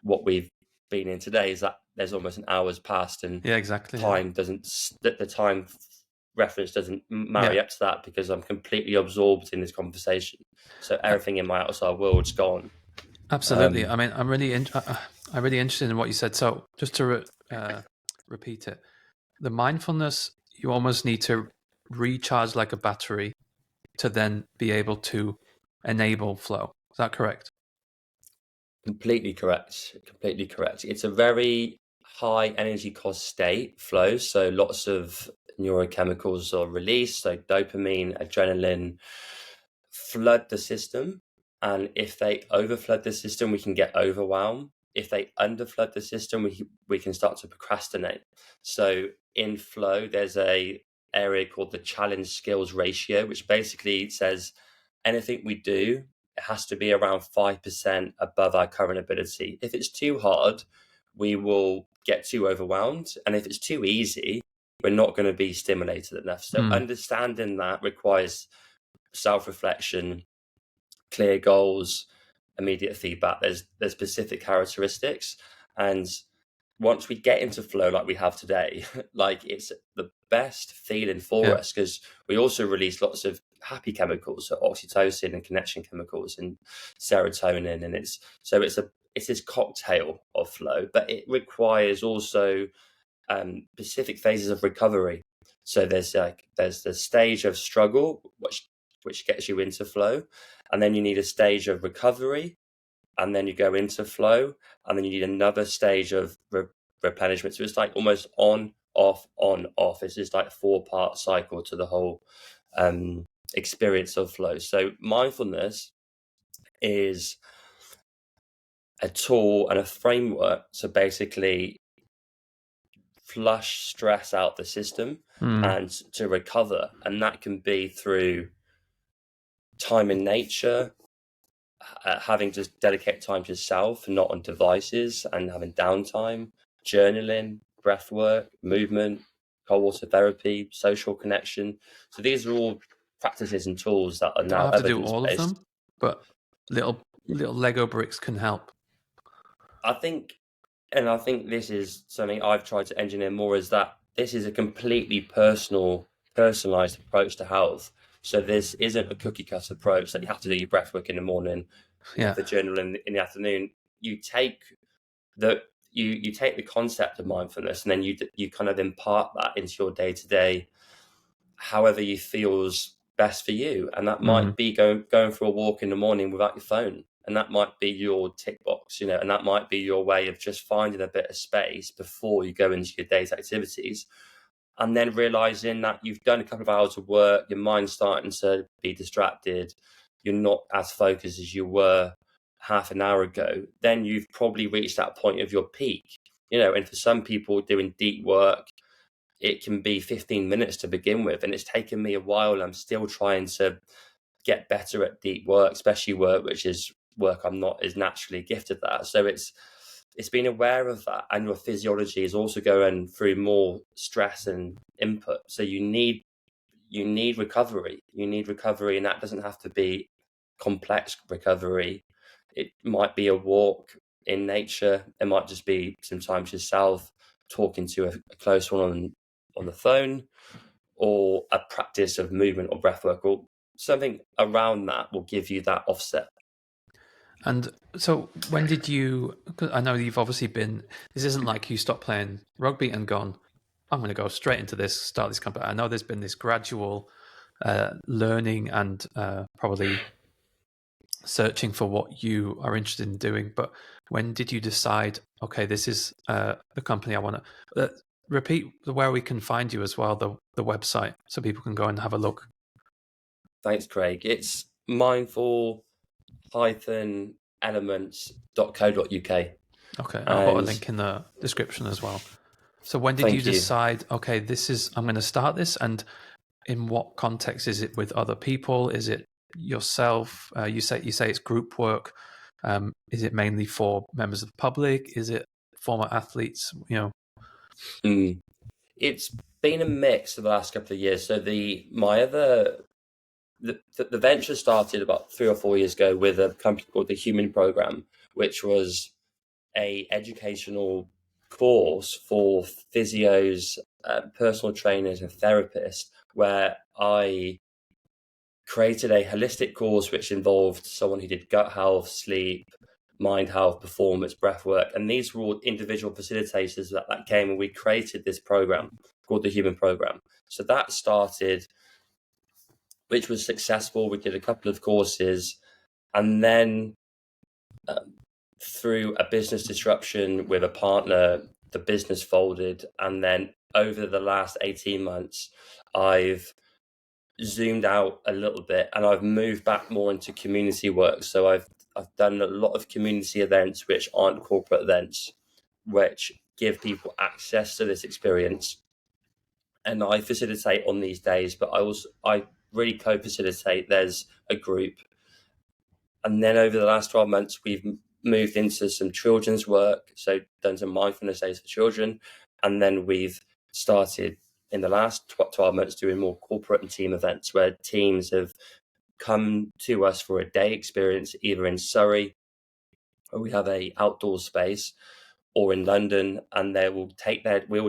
what we've been in today, is that there's almost an hour's passed and time doesn't, the time reference doesn't marry up to that, because I'm completely absorbed in this conversation. So everything in my outside world's gone. Absolutely. I mean, I'm really interested in what you said. So just to repeat it, the mindfulness, you almost need to recharge like a battery to then be able to enable flow. Is that correct? Completely correct. Completely correct. It's a very high energy cost state, flow. So lots of neurochemicals are released, so dopamine, adrenaline, flood the system. And if they overflood the system, we can get overwhelmed. If they underflood the system, we can start to procrastinate. So in flow, there's a area called the challenge skills ratio, which basically says anything we do, it has to be around 5% above our current ability. If it's too hard, we will get too overwhelmed. And if it's too easy, we're not going to be stimulated enough. So understanding that requires self-reflection, clear goals, immediate feedback. There's specific characteristics. And once we get into flow like we have today, like it's the best feeling for us, because we also release lots of happy chemicals, so oxytocin and connection chemicals and serotonin, and it's this cocktail of flow, but it requires also specific phases of recovery. So there's the stage of struggle, which gets you into flow, and then you need a stage of recovery, and then you go into flow, and then you need another stage of replenishment. So it's like almost on, off, on, off. It's just like a 4-part cycle to the whole experience of flow. So mindfulness is a tool and a framework to basically flush stress out the system and to recover. And that can be through time in nature, having to dedicate time to yourself, not on devices, and having downtime, journaling, breath work, movement, cold water therapy, social connection. So these are all practices and tools that are now evidence-based. Don't have to do all of them, but little Lego bricks can help. I think this is something I've tried to engineer more, is that this is a completely personalized approach to health. So this isn't a cookie cutter approach that you have to do your breath work in the morning, the journal in the afternoon. You take you take the concept of mindfulness, and then you kind of impart that into your day to day, however you feels best for you. And that might be going for a walk in the morning without your phone. And that might be your tick box, and that might be your way of just finding a bit of space before you go into your day's activities. And then realizing that you've done a couple of hours of work, your mind's starting to be distracted, you're not as focused as you were half an hour ago, then you've probably reached that point of your peak. And for some people doing deep work, it can be 15 minutes to begin with. And it's taken me a while. I'm still trying to get better at deep work, especially work I'm not as naturally gifted at. So it's being aware of that, and your physiology is also going through more stress and input. So you need recovery. You need recovery, and that doesn't have to be complex recovery. It might be a walk in nature. It might just be sometimes yourself talking to a close one on the phone, or a practice of movement or breath work, or something around that will give you that offset. And so when did you, cause I know you've obviously been, this isn't like you stopped playing rugby and gone, I'm going to go straight into this, start this company. I know there's been this gradual learning and probably searching for what you are interested in doing. But when did you decide, okay, this is the company I want to, repeat where we can find you as well, the website, so people can go and have a look. Thanks, Craig. It's mindful-elements.co.uk. Okay, I'll put a link in the description as well. So when did you decide, okay, I'm going to start this, and in what context? Is it with other people? Is it yourself? You say it's group work. Is it mainly for members of the public? Is it former athletes? It's been a mix for the last couple of years. So my other the venture started about 3 or 4 years ago with a company called the Human Program, which was a educational course for physios, personal trainers, and therapists, where I created a holistic course which involved someone who did gut health, sleep, mind health, performance, breath work, and these were all individual facilitators that came, and we created this program called the Human Program. So that started, which was successful. We did a couple of courses, and then through a business disruption with a partner, the business folded. And then over the last 18 months, I've zoomed out a little bit and I've moved back more into community work. So I've done a lot of community events which aren't corporate events, which give people access to this experience. And I facilitate on these days, but I really co-facilitate. There's a group. And then over the last 12 months, we've moved into some children's work. So done some mindfulness days for children. And then we've started in the last 12 months doing more corporate and team events where teams have come to us for a day experience, either in Surrey, where we have a outdoor space, or in London, and we will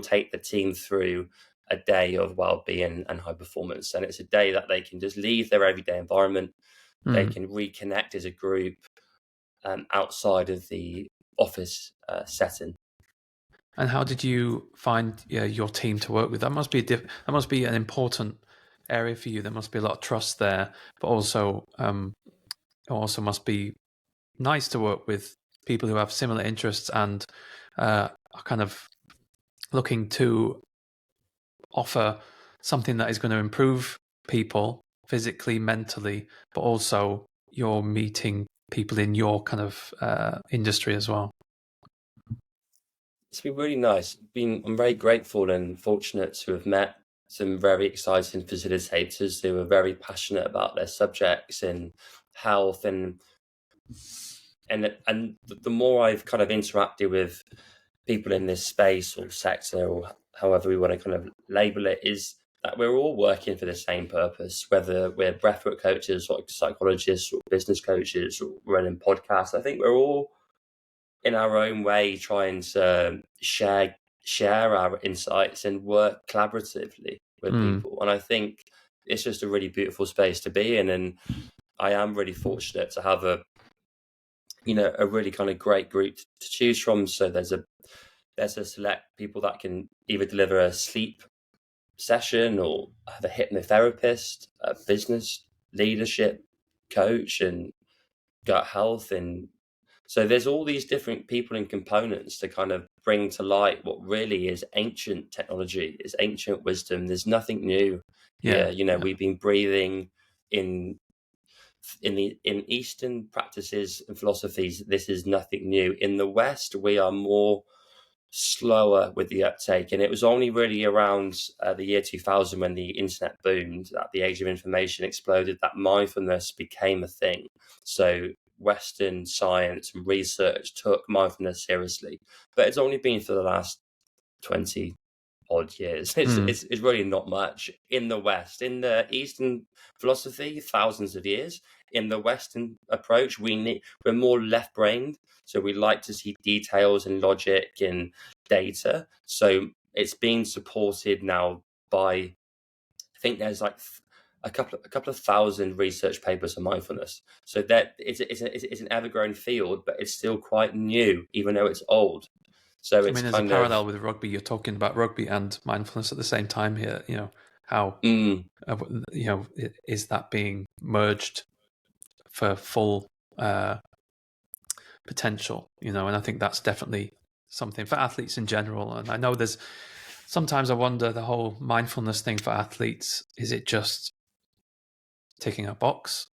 take the team through a day of well-being and high performance. And it's a day that they can just leave their everyday environment. They can reconnect as a group outside of the office setting. And how did you find your team to work with? That must be an important area for you. There must be a lot of trust there, but also must be nice to work with people who have similar interests and are kind of looking to offer something that is going to improve people physically, mentally, but also you're meeting people in your kind of industry as well. It's been really nice. I'm very grateful and fortunate to have met some very exciting facilitators who are very passionate about their subjects in health, and the more I've kind of interacted with people in this space or sector, or however we want to kind of label it, is that we're all working for the same purpose, whether we're breathwork coaches or psychologists or business coaches or running podcasts. I think we're all in our own way trying to share our insights and work collaboratively with people. And I think it's just a really beautiful space to be in. And I am really fortunate to have a really kind of great group to choose from. So there's a select people that can either deliver a sleep session or have a hypnotherapist, a business leadership coach, and gut health. And so there's all these different people and components to kind of bring to light what really is ancient technology, is ancient wisdom. There's nothing new here. We've been breathing in Eastern practices and philosophies. This is nothing new. In the West, we are more slower with the uptake, and it was only really around the year 2000 when the internet boomed, that the age of information exploded, that mindfulness became a thing. So Western science and research took mindfulness seriously, but it's only been for the last 20 odd years. It's really not much in the West. In the Eastern philosophy, thousands of years. In the Western approach, we're more left-brained, so we like to see details and logic and data. So it's being supported now by, I think there's like a couple of thousand research papers on mindfulness. So that it's an ever-growing field, but it's still quite new, even though it's old. So it's there's a parallel with rugby. You're talking about rugby and mindfulness at the same time here. How is that being merged for full potential? And I think that's definitely something for athletes in general. And I know sometimes I wonder, the whole mindfulness thing for athletes, is it just ticking a box?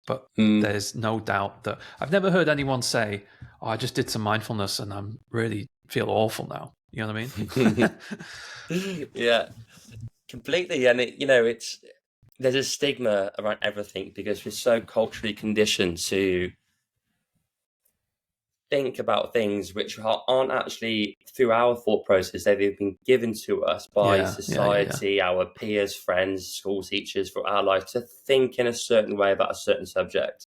But there's no doubt that I've never heard anyone say, "Oh, I just did some mindfulness and I'm really feel awful now." You know what I mean? Yeah, completely. And it's there's a stigma around everything because we're so culturally conditioned to think about things which aren't actually through our thought process. They've been given to us by society, our peers, friends, school teachers for our life to think in a certain way about a certain subject.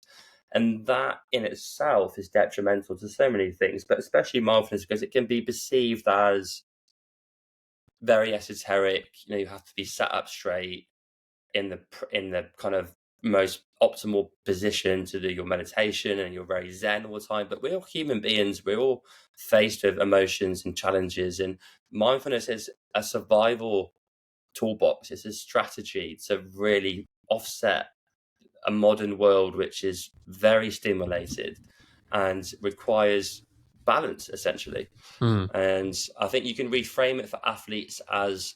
And that in itself is detrimental to so many things, but especially mindfulness, because it can be perceived as very esoteric. You have to be sat up straight in the kind of most optimal position to do your meditation, and you're very zen all the time. But we're all human beings. We're all faced with emotions and challenges, and mindfulness is a survival toolbox. It's a strategy to really offset a modern world which is very stimulated and requires balance, essentially. And I think you can reframe it for athletes as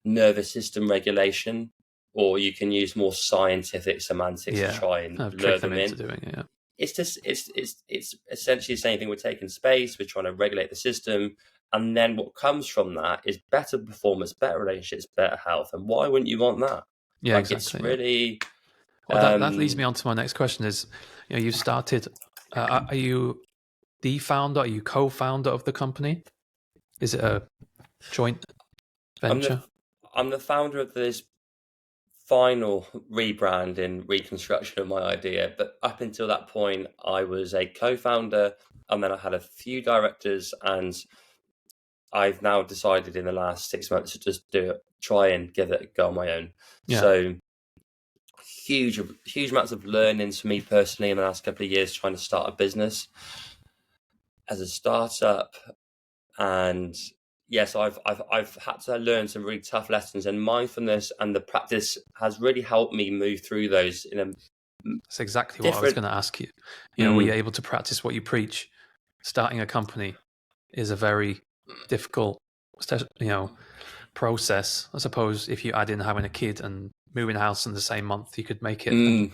nervous system regulation, or you can use more scientific semantics to try and lure them in. It's just it's essentially the same thing. We're taking space, we're trying to regulate the system, and then what comes from that is better performance, better relationships, better health. And why wouldn't you want that? Exactly. It's really well, that leads me on to my next question. Is you started? Are you the founder? Are you co-founder of the company? Is it a joint venture? I'm the founder of this final rebrand and reconstruction of my idea, but up until that point I was a co-founder, and then I had a few directors, and I've now decided in the last 6 months to just try and give it a go on my own. So huge amounts of learnings for me personally in the last couple of years trying to start a business as a startup. And yes, I've had to learn some really tough lessons, and mindfulness and the practice has really helped me move through those. That's exactly what I was going to ask you. Were you able to practice what you preach? Starting a company is a very difficult, process. I suppose if you add in having a kid and moving house in the same month, you could make it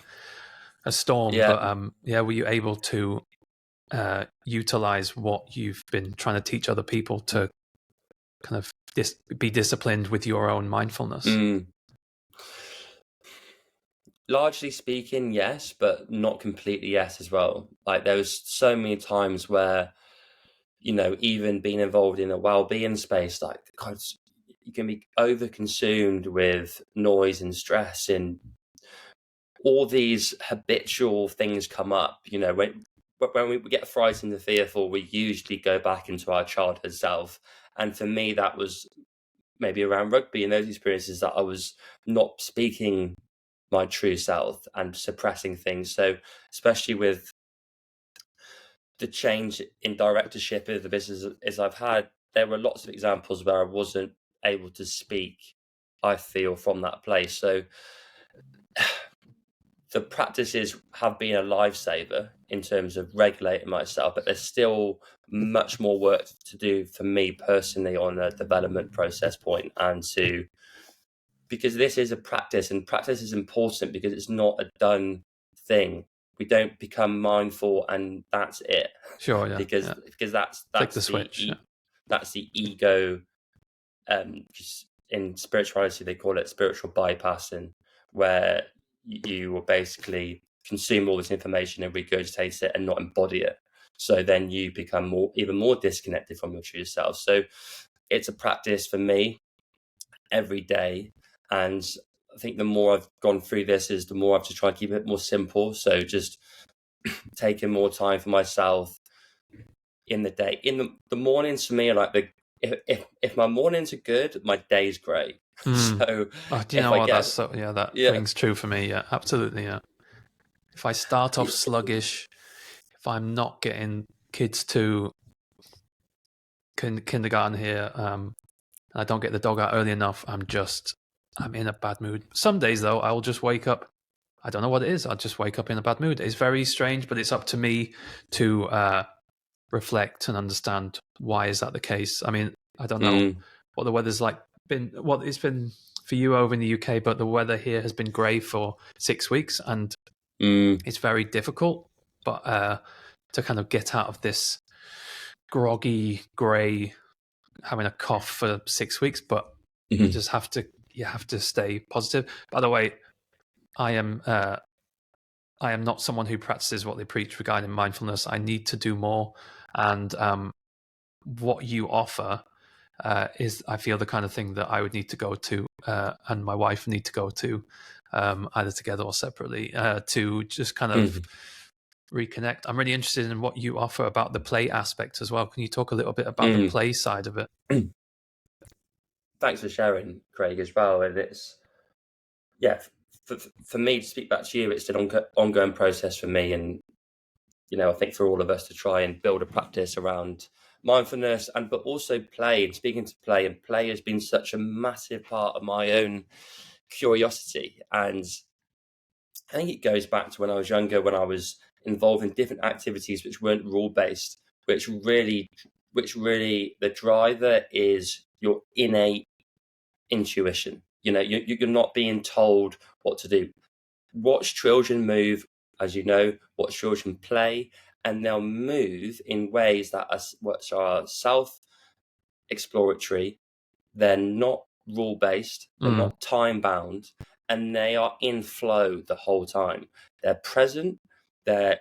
a storm. But were you able to utilize what you've been trying to teach other people to kind of be disciplined with your own mindfulness? Largely speaking, yes, but not completely yes as well. Like there was so many times where, even being involved in a well-being space, like you can be over-consumed with noise and stress, and all these habitual things come up. When we get frightened and fearful, we usually go back into our childhood self. And for me, that was maybe around rugby and those experiences that I was not speaking my true self and suppressing things. So especially with the change in directorship of the business as I've had, there were lots of examples where I wasn't able to speak, I feel, from that place. So the practices have been a lifesaver in terms of regulating myself, but there's still much more work to do for me personally on a development process point, because this is a practice, and practice is important because it's not a done thing. We don't become mindful and that's it. Sure, yeah. Because that's like the switch. That's the ego. In spirituality, they call it spiritual bypassing, where you will basically consume all this information and regurgitate it and not embody it. So then you become even more disconnected from your true self. So it's a practice for me every day. And I think the more I've gone through this is the more I've just tried to keep it more simple. So just taking more time for myself in the day. In the mornings for me are like if my mornings are good, my day's great. So do you know what? That rings true for me. Yeah, absolutely. Yeah. If I start off sluggish, if I'm not getting kids to kindergarten here, and I don't get the dog out early enough, I'm in a bad mood. Some days though, I will just wake up. I don't know what it is. I'll just wake up in a bad mood. It's very strange, but it's up to me to reflect and understand why is that the case. I mean, I don't know what the weather's like. What it's been for you over in the UK, but the weather here has been grey for 6 weeks, and it's very difficult. But to kind of get out of this groggy, grey, having a cough for 6 weeks, but you just have to you have to stay positive. By the way, I am not someone who practices what they preach regarding mindfulness. I need to do more, and what you offer is, I feel, the kind of thing that I would need to go to, and my wife need to go to, either together or separately, to just kind of reconnect. I'm really interested in what you offer about the play aspect as well. Can you talk a little bit about the play side of it? Thanks for sharing, Craig, as well. And it's, for me, to speak back to you, it's an ongoing process for me. And, I think for all of us to try and build a practice around mindfulness, but also play. And speaking to play, and play has been such a massive part of my own curiosity. And I think it goes back to when I was younger, when I was involved in different activities which weren't rule-based, which really the driver is your innate intuition. You're not being told what to do. Watch children move, as you know, watch children play, and they'll move in ways that are self-exploratory. They're not rule-based, they're not time-bound, and they are in flow the whole time. They're present, they're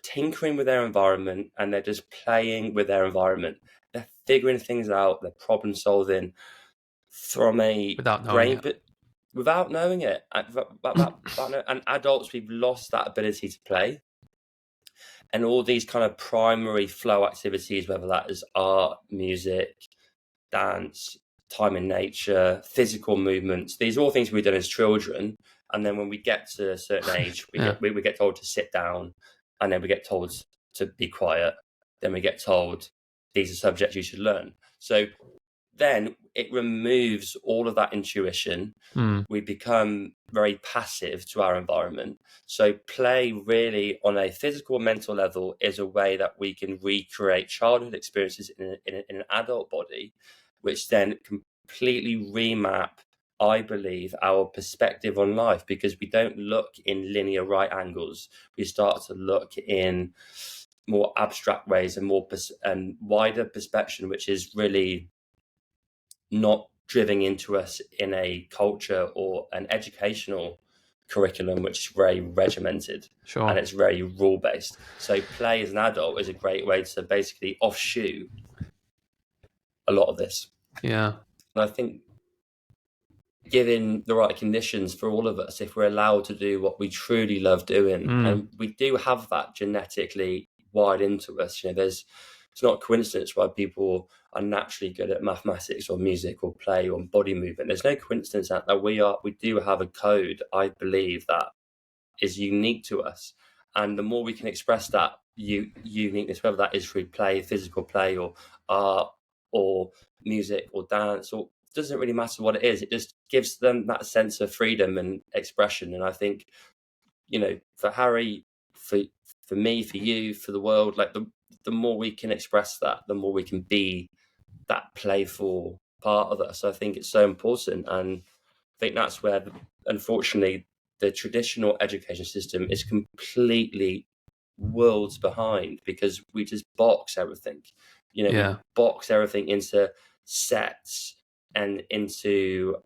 tinkering with their environment, and they're just playing with their environment. They're figuring things out, they're problem solving from a without knowing it. Without knowing it. And adults, we've lost that ability to play. And all these kind of primary flow activities, whether that is art, music, dance, time in nature, physical movements, these are all things we've done as children. And then when we get to a certain age, we get told to sit down, and then we get told to be quiet. Then we get told these are subjects you should learn. So then it removes all of that intuition. We become very passive to our environment. So play really on a physical and mental level is a way that we can recreate childhood experiences in an adult body, which then completely remap, I believe, our perspective on life, because we don't look in linear right angles. We start to look in more abstract ways and more and wider perception, which is really not driven into us in a culture or an educational curriculum which is very regimented. Sure. And it's very rule based. So play as an adult is a great way to basically offshoot a lot of this. Yeah. And I think given the right conditions for all of us, if we're allowed to do what we truly love doing, and we do have that genetically wired into us, it's not a coincidence why people are naturally good at mathematics or music or play or body movement. There's no coincidence that we do have a code, I believe, that is unique to us. And the more we can express that uniqueness, whether that is through play, physical play, or art, or music, or dance, or doesn't really matter what it is. It just gives them that sense of freedom and expression. And I think, for Harry, for me, for you, for the world, like the more we can express that, the more we can be that playful part of us. I think it's so important. And I think that's where, unfortunately, the traditional education system is completely worlds behind, because we just box everything. We box everything into sets and into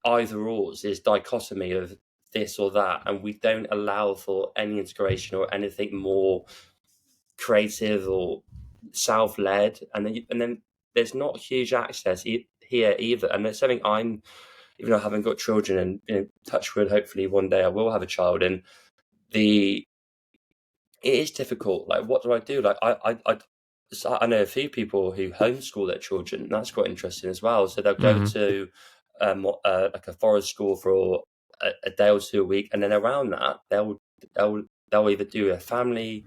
either ors, this dichotomy of this or that, and we don't allow for any integration or anything more creative or self-led. And then there's not huge access here either. And it's something even though I haven't got children, and touch wood, hopefully one day I will have a child, and it is difficult. Like, what do I do? Like, I know a few people who homeschool their children, and that's quite interesting as well. So they'll go to like a forest school for a day or two a week, and then around that they'll either do a family,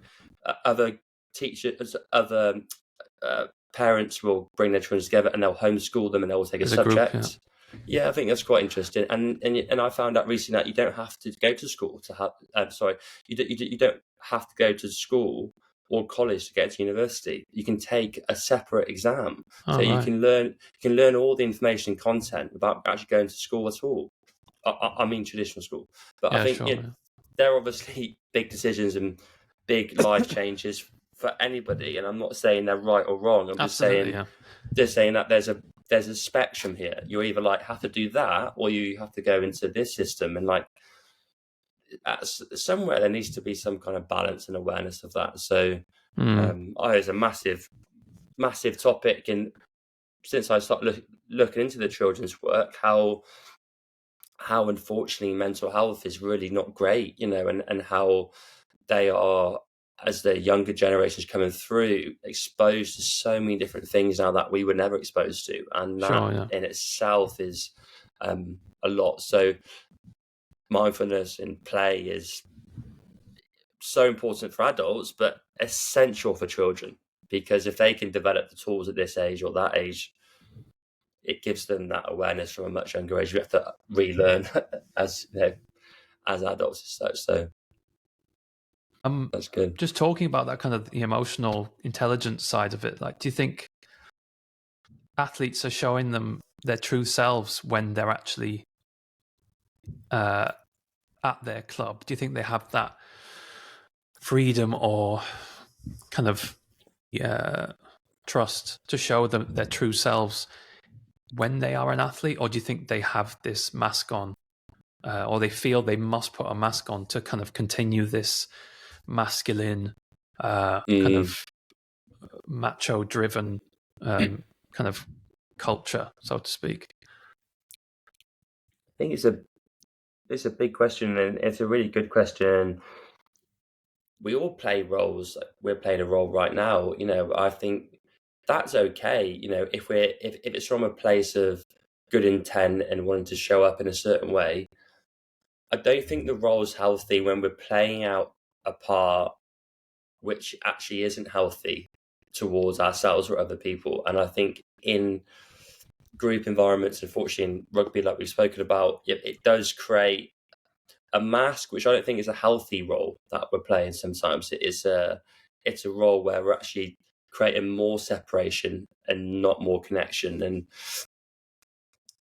other teachers, other parents will bring their children together, and they'll homeschool them, and they'll take a subject. Group, yeah, I think that's quite interesting. And I found out recently that you don't have to go to school to have. You don't have to go to school or college to get to university. You can take a separate exam, you can learn all the information and content without actually going to school at all. I mean traditional school, but I think there are obviously big decisions and big life changes for anybody, and I'm not saying they're right or wrong. I'm just saying that there's a spectrum here. You either like have to do that, or you have to go into this system, and like somewhere there needs to be some kind of balance and awareness of that. So it's a massive topic, and since I started looking into the children's work, how unfortunately mental health is really not great, and how they are, as the younger generations coming through, exposed to so many different things now that we were never exposed to, and that in itself is a lot. So mindfulness and play is so important for adults, but essential for children, because if they can develop the tools at this age or that age, it gives them that awareness from a much younger age. We have to relearn as as adults as such. So that's good. Just talking about that kind of the emotional intelligence side of it, like, do you think athletes are showing them their true selves when they're actually at their club? Do you think they have that freedom or kind of trust to show them their true selves when they are an athlete, or do you think they have this mask on, or they feel they must put a mask on to kind of continue this masculine kind of macho driven kind of culture, so to speak? I think it's a big question, and it's a really good question. We all play roles. We're playing a role right now. I think that's okay. If it's from a place of good intent and wanting to show up in a certain way, I don't think the role's healthy when we're playing out a part which actually isn't healthy towards ourselves or other people. And I think in group environments, unfortunately in rugby, like we've spoken about, it does create a mask, which I don't think is a healthy role that we're playing. Sometimes it's a role where we're actually creating more separation and not more connection. And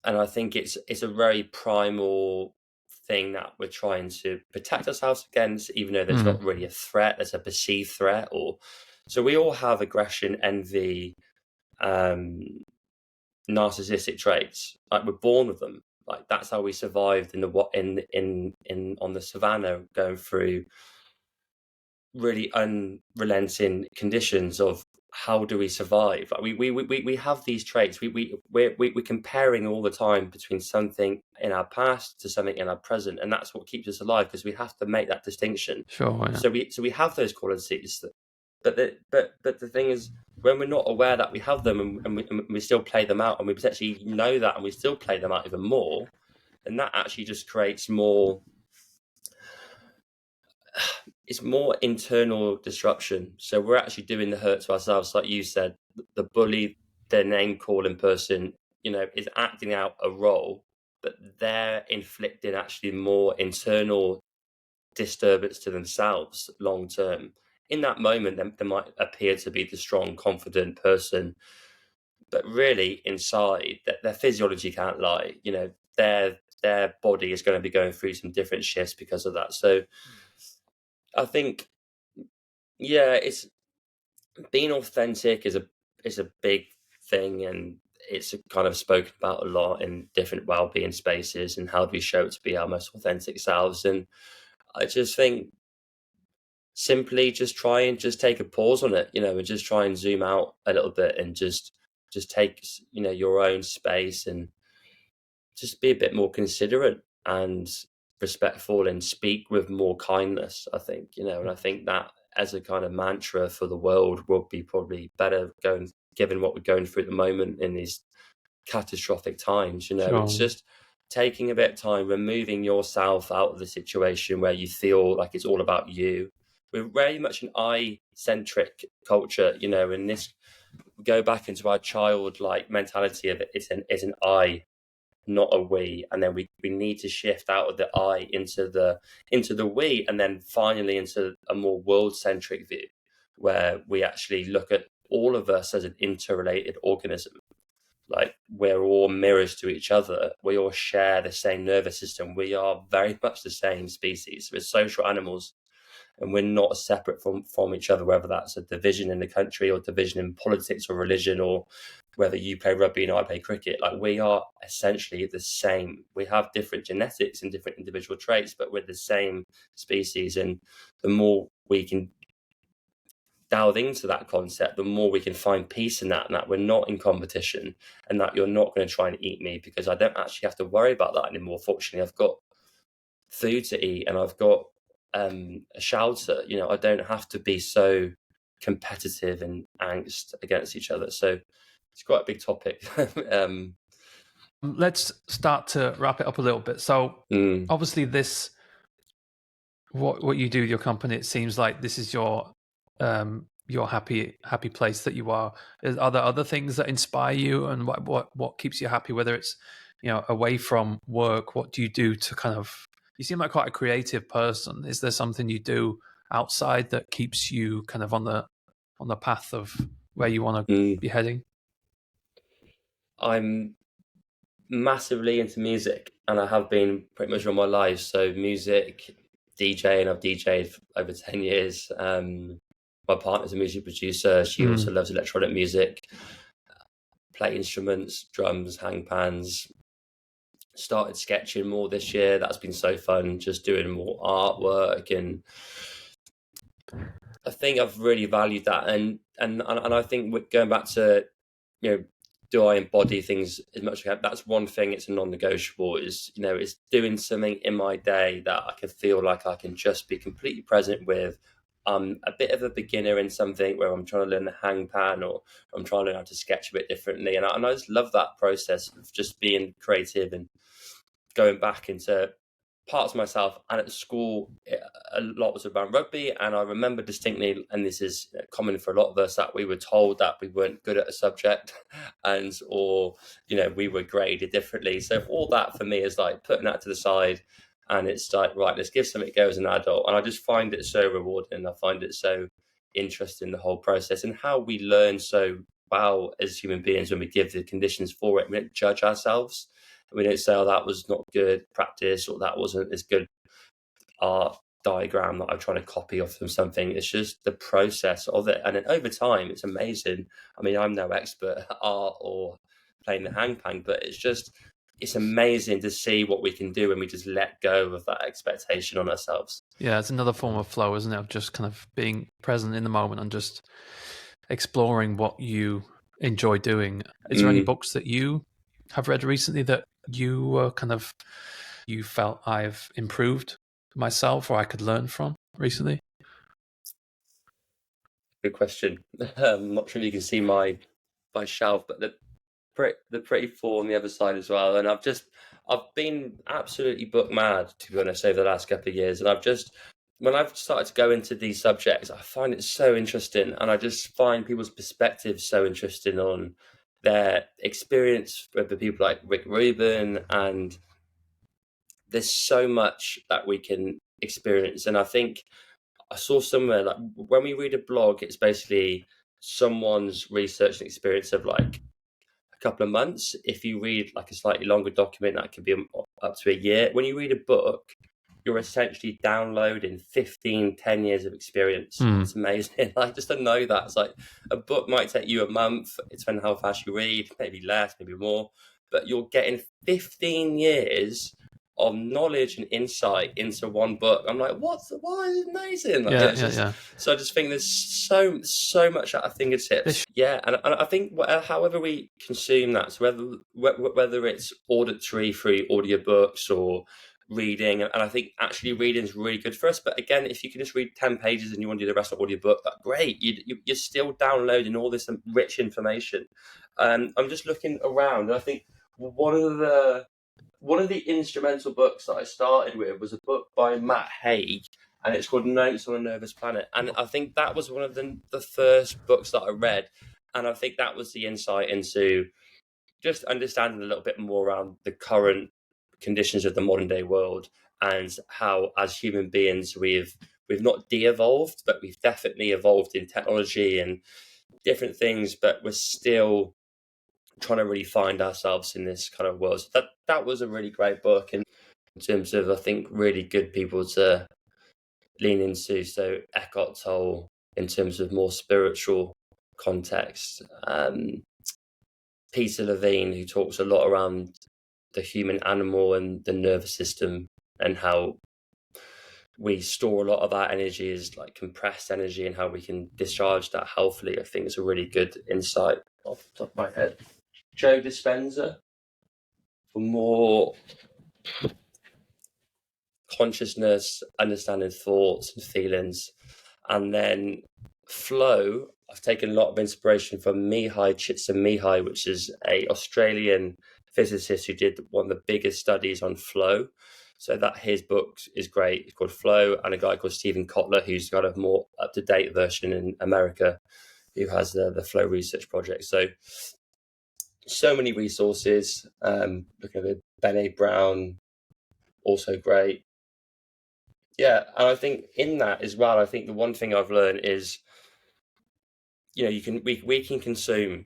I think it's a very primal thing that we're trying to protect ourselves against, even though there's not really a threat, there's a perceived threat. So we all have aggression, envy, narcissistic traits. Like, we're born with them. Like, that's how we survived in on the savannah, going through really unrelenting conditions of how do we survive. Like, we have these traits. We're comparing all the time between something in our past to something in our present, and that's what keeps us alive, because we have to make that distinction. Sure. Yeah. So we have those qualities, but the thing is, when we're not aware that we have them, and we still play them out, and we potentially know that, and we still play them out even more, and that actually just creates more. It's more internal disruption. So we're actually doing the hurt to ourselves, like you said. The bully, the name calling person, is acting out a role, but they're inflicting actually more internal disturbance to themselves long term. In that moment, they might appear to be the strong, confident person, but really inside, their physiology can't lie. Their body is going to be going through some different shifts because of that. So I think, it's being authentic is a big thing, and it's kind of spoken about a lot in different well-being spaces, and how do we show it to be our most authentic selves. And I just think simply just try and just take a pause on it, and just try and zoom out a little bit, and just take your own space, and just be a bit more considerate and respectful, and speak with more kindness, I think. And I think that, as a kind of mantra for the world, would be probably better, given what we're going through at the moment in these catastrophic times. Sure. It's just taking a bit of time, removing yourself out of the situation where you feel like it's all about you. We're very much an I-centric culture, and this, we go back into our childlike mentality of it. It's an I, not a we, and then we need to shift out of the I into the we, and then finally into a more world-centric view, where we actually look at all of us as an interrelated organism. Like, we're all mirrors to each other. We all share the same nervous system. We are very much the same species. We're social animals, and we're not separate from each other, whether that's a division in the country or division in politics or religion, or whether you play rugby and I play cricket. Like, we are essentially the same. We have different genetics and different individual traits, but we're the same species. And the more we can delve into that concept, the more we can find peace in that, and that we're not in competition, and that you're not going to try and eat me, because I don't actually have to worry about that anymore. Fortunately, I've got food to eat and I've got a shelter. You know, I don't have to be so competitive and angst against each other. So it's quite a big topic. Let's start to wrap it up a little bit. So obviously this, what you do with your company, it seems like this is your happy place that you are. Are there other things that inspire you, and what keeps you happy, whether it's, you know, away from work? What do you do to kind of, you seem like quite a creative person. Is there something you do outside that keeps you kind of on the path of where you want to be heading? I'm massively into music, and I have been pretty much all my life. So music, DJ, and I've DJed for over 10 years. My partner's a music producer. She also loves electronic music, play instruments, drums, hangpans. Started sketching more this year. That's been so fun, just doing more artwork. And I think I've really valued that. And I think going back to, you know, do I embody things as much as I can? That's one thing. It's a non-negotiable. Is, you know, it's doing something in my day that I can feel like I can just be completely present with. I'm a bit of a beginner in something where I'm trying to learn the hang pan, or I'm trying to learn how to sketch a bit differently. And I just love that process of just being creative and going back into parts of myself. And at school, a lot was around rugby. And I remember distinctly, and this is common for a lot of us, that we were told that we weren't good at a subject, or, you know, we were graded differently. So all that for me is like putting that to the side. And it's like, right, let's give something a go as an adult. And I just find it so rewarding. I find it so interesting, the whole process, and how we learn so well as human beings when we give the conditions for it. We don't judge ourselves. We don't say, oh, that was not good practice, or that wasn't as good art diagram that I'm trying to copy off from something. It's just the process of it. And then over time, it's amazing. I mean, I'm no expert at art or playing the hangpan, but it's amazing to see what we can do when we just let go of that expectation on ourselves. Yeah, it's another form of flow, isn't it? Of just kind of being present in the moment and just exploring what you enjoy doing. Is there any books that you have read recently that you you felt I've improved myself, or I could learn from recently? Good question. I'm not sure if you can see my shelf, but the pretty four on the other side as well. And I've been absolutely book mad, to be honest, over the last couple of years. And when I've started to go into these subjects, I find it so interesting, and I just find people's perspectives so interesting on their experience with the people like Rick Rubin. And there's so much that we can experience. And I think I saw somewhere, like, when we read a blog, it's basically someone's research and experience of like a couple of months. If you read like a slightly longer document, that could be up to a year. When you read a book, you're essentially downloading 10 years of experience. It's amazing. Like, just to know that, it's like a book might take you a month. It's depending how fast you read, maybe less, maybe more, but you're getting 15 years of knowledge and insight into one book. I'm like, why is it amazing? Like, Yeah. So I just think there's so much at our fingertips. Yeah, and I think however we consume that, so whether it's auditory through audiobooks or reading, and I think actually reading is really good for us. But again, if you can just read 10 pages and you want to do the rest of the audiobook, that's great. You're still downloading all this rich information. I'm just looking around, and I think one of the instrumental books that I started with was a book by Matt Haig, and it's called Notes on a Nervous Planet. And I think that was one of the first books that I read. And I think that was the insight into just understanding a little bit more around the current conditions of the modern day world, and how as human beings we've not de-evolved, but we've definitely evolved in technology and different things, but we're still trying to really find ourselves in this kind of world. So that was a really great book, in terms of, I think, really good people to lean into. So Eckhart Tolle in terms of more spiritual context. Peter Levine, who talks a lot around the human animal and the nervous system and how we store a lot of our energy as like compressed energy and how we can discharge that healthily. I think it's a really good insight off the top of my head. Joe Dispenza for more consciousness, understanding thoughts and feelings. And then flow, I've taken a lot of inspiration from Mihai Csikszentmihalyi, which is a Australian physicist who did one of the biggest studies on flow. So that his book is great. It's called Flow, and a guy called Stephen Kotler, who's got a more up-to-date version in America, who has the Flow Research Project. So many resources. Looking at the Brené Brown, also great. Yeah, and I think in that as well, I think the one thing I've learned is, we can consume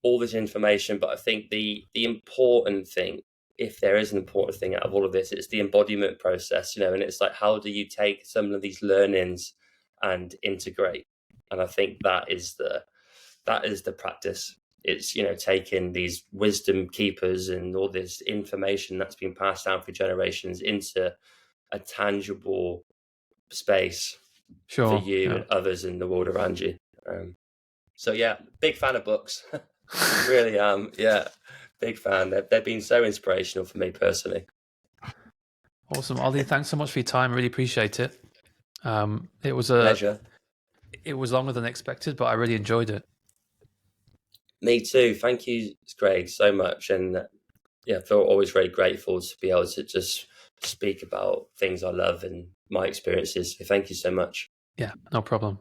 all this information, but I think the important thing, if there is an important thing out of all of this, it's the embodiment process, and it's like, how do you take some of these learnings and integrate? And I think that is the practice. It's, taking these wisdom keepers and all this information that's been passed down for generations into a tangible space for you and others in the world around you. So yeah, big fan of books. Really am. Yeah, big fan. They've been so inspirational for me personally. Awesome, Ollie. Thanks so much for your time. Really appreciate it. It was Pleasure. It was longer than expected, but I really enjoyed it. Me too. Thank you, Greg, so much. And I feel always very grateful to be able to just speak about things I love and my experiences. So thank you so much. Yeah, no problem.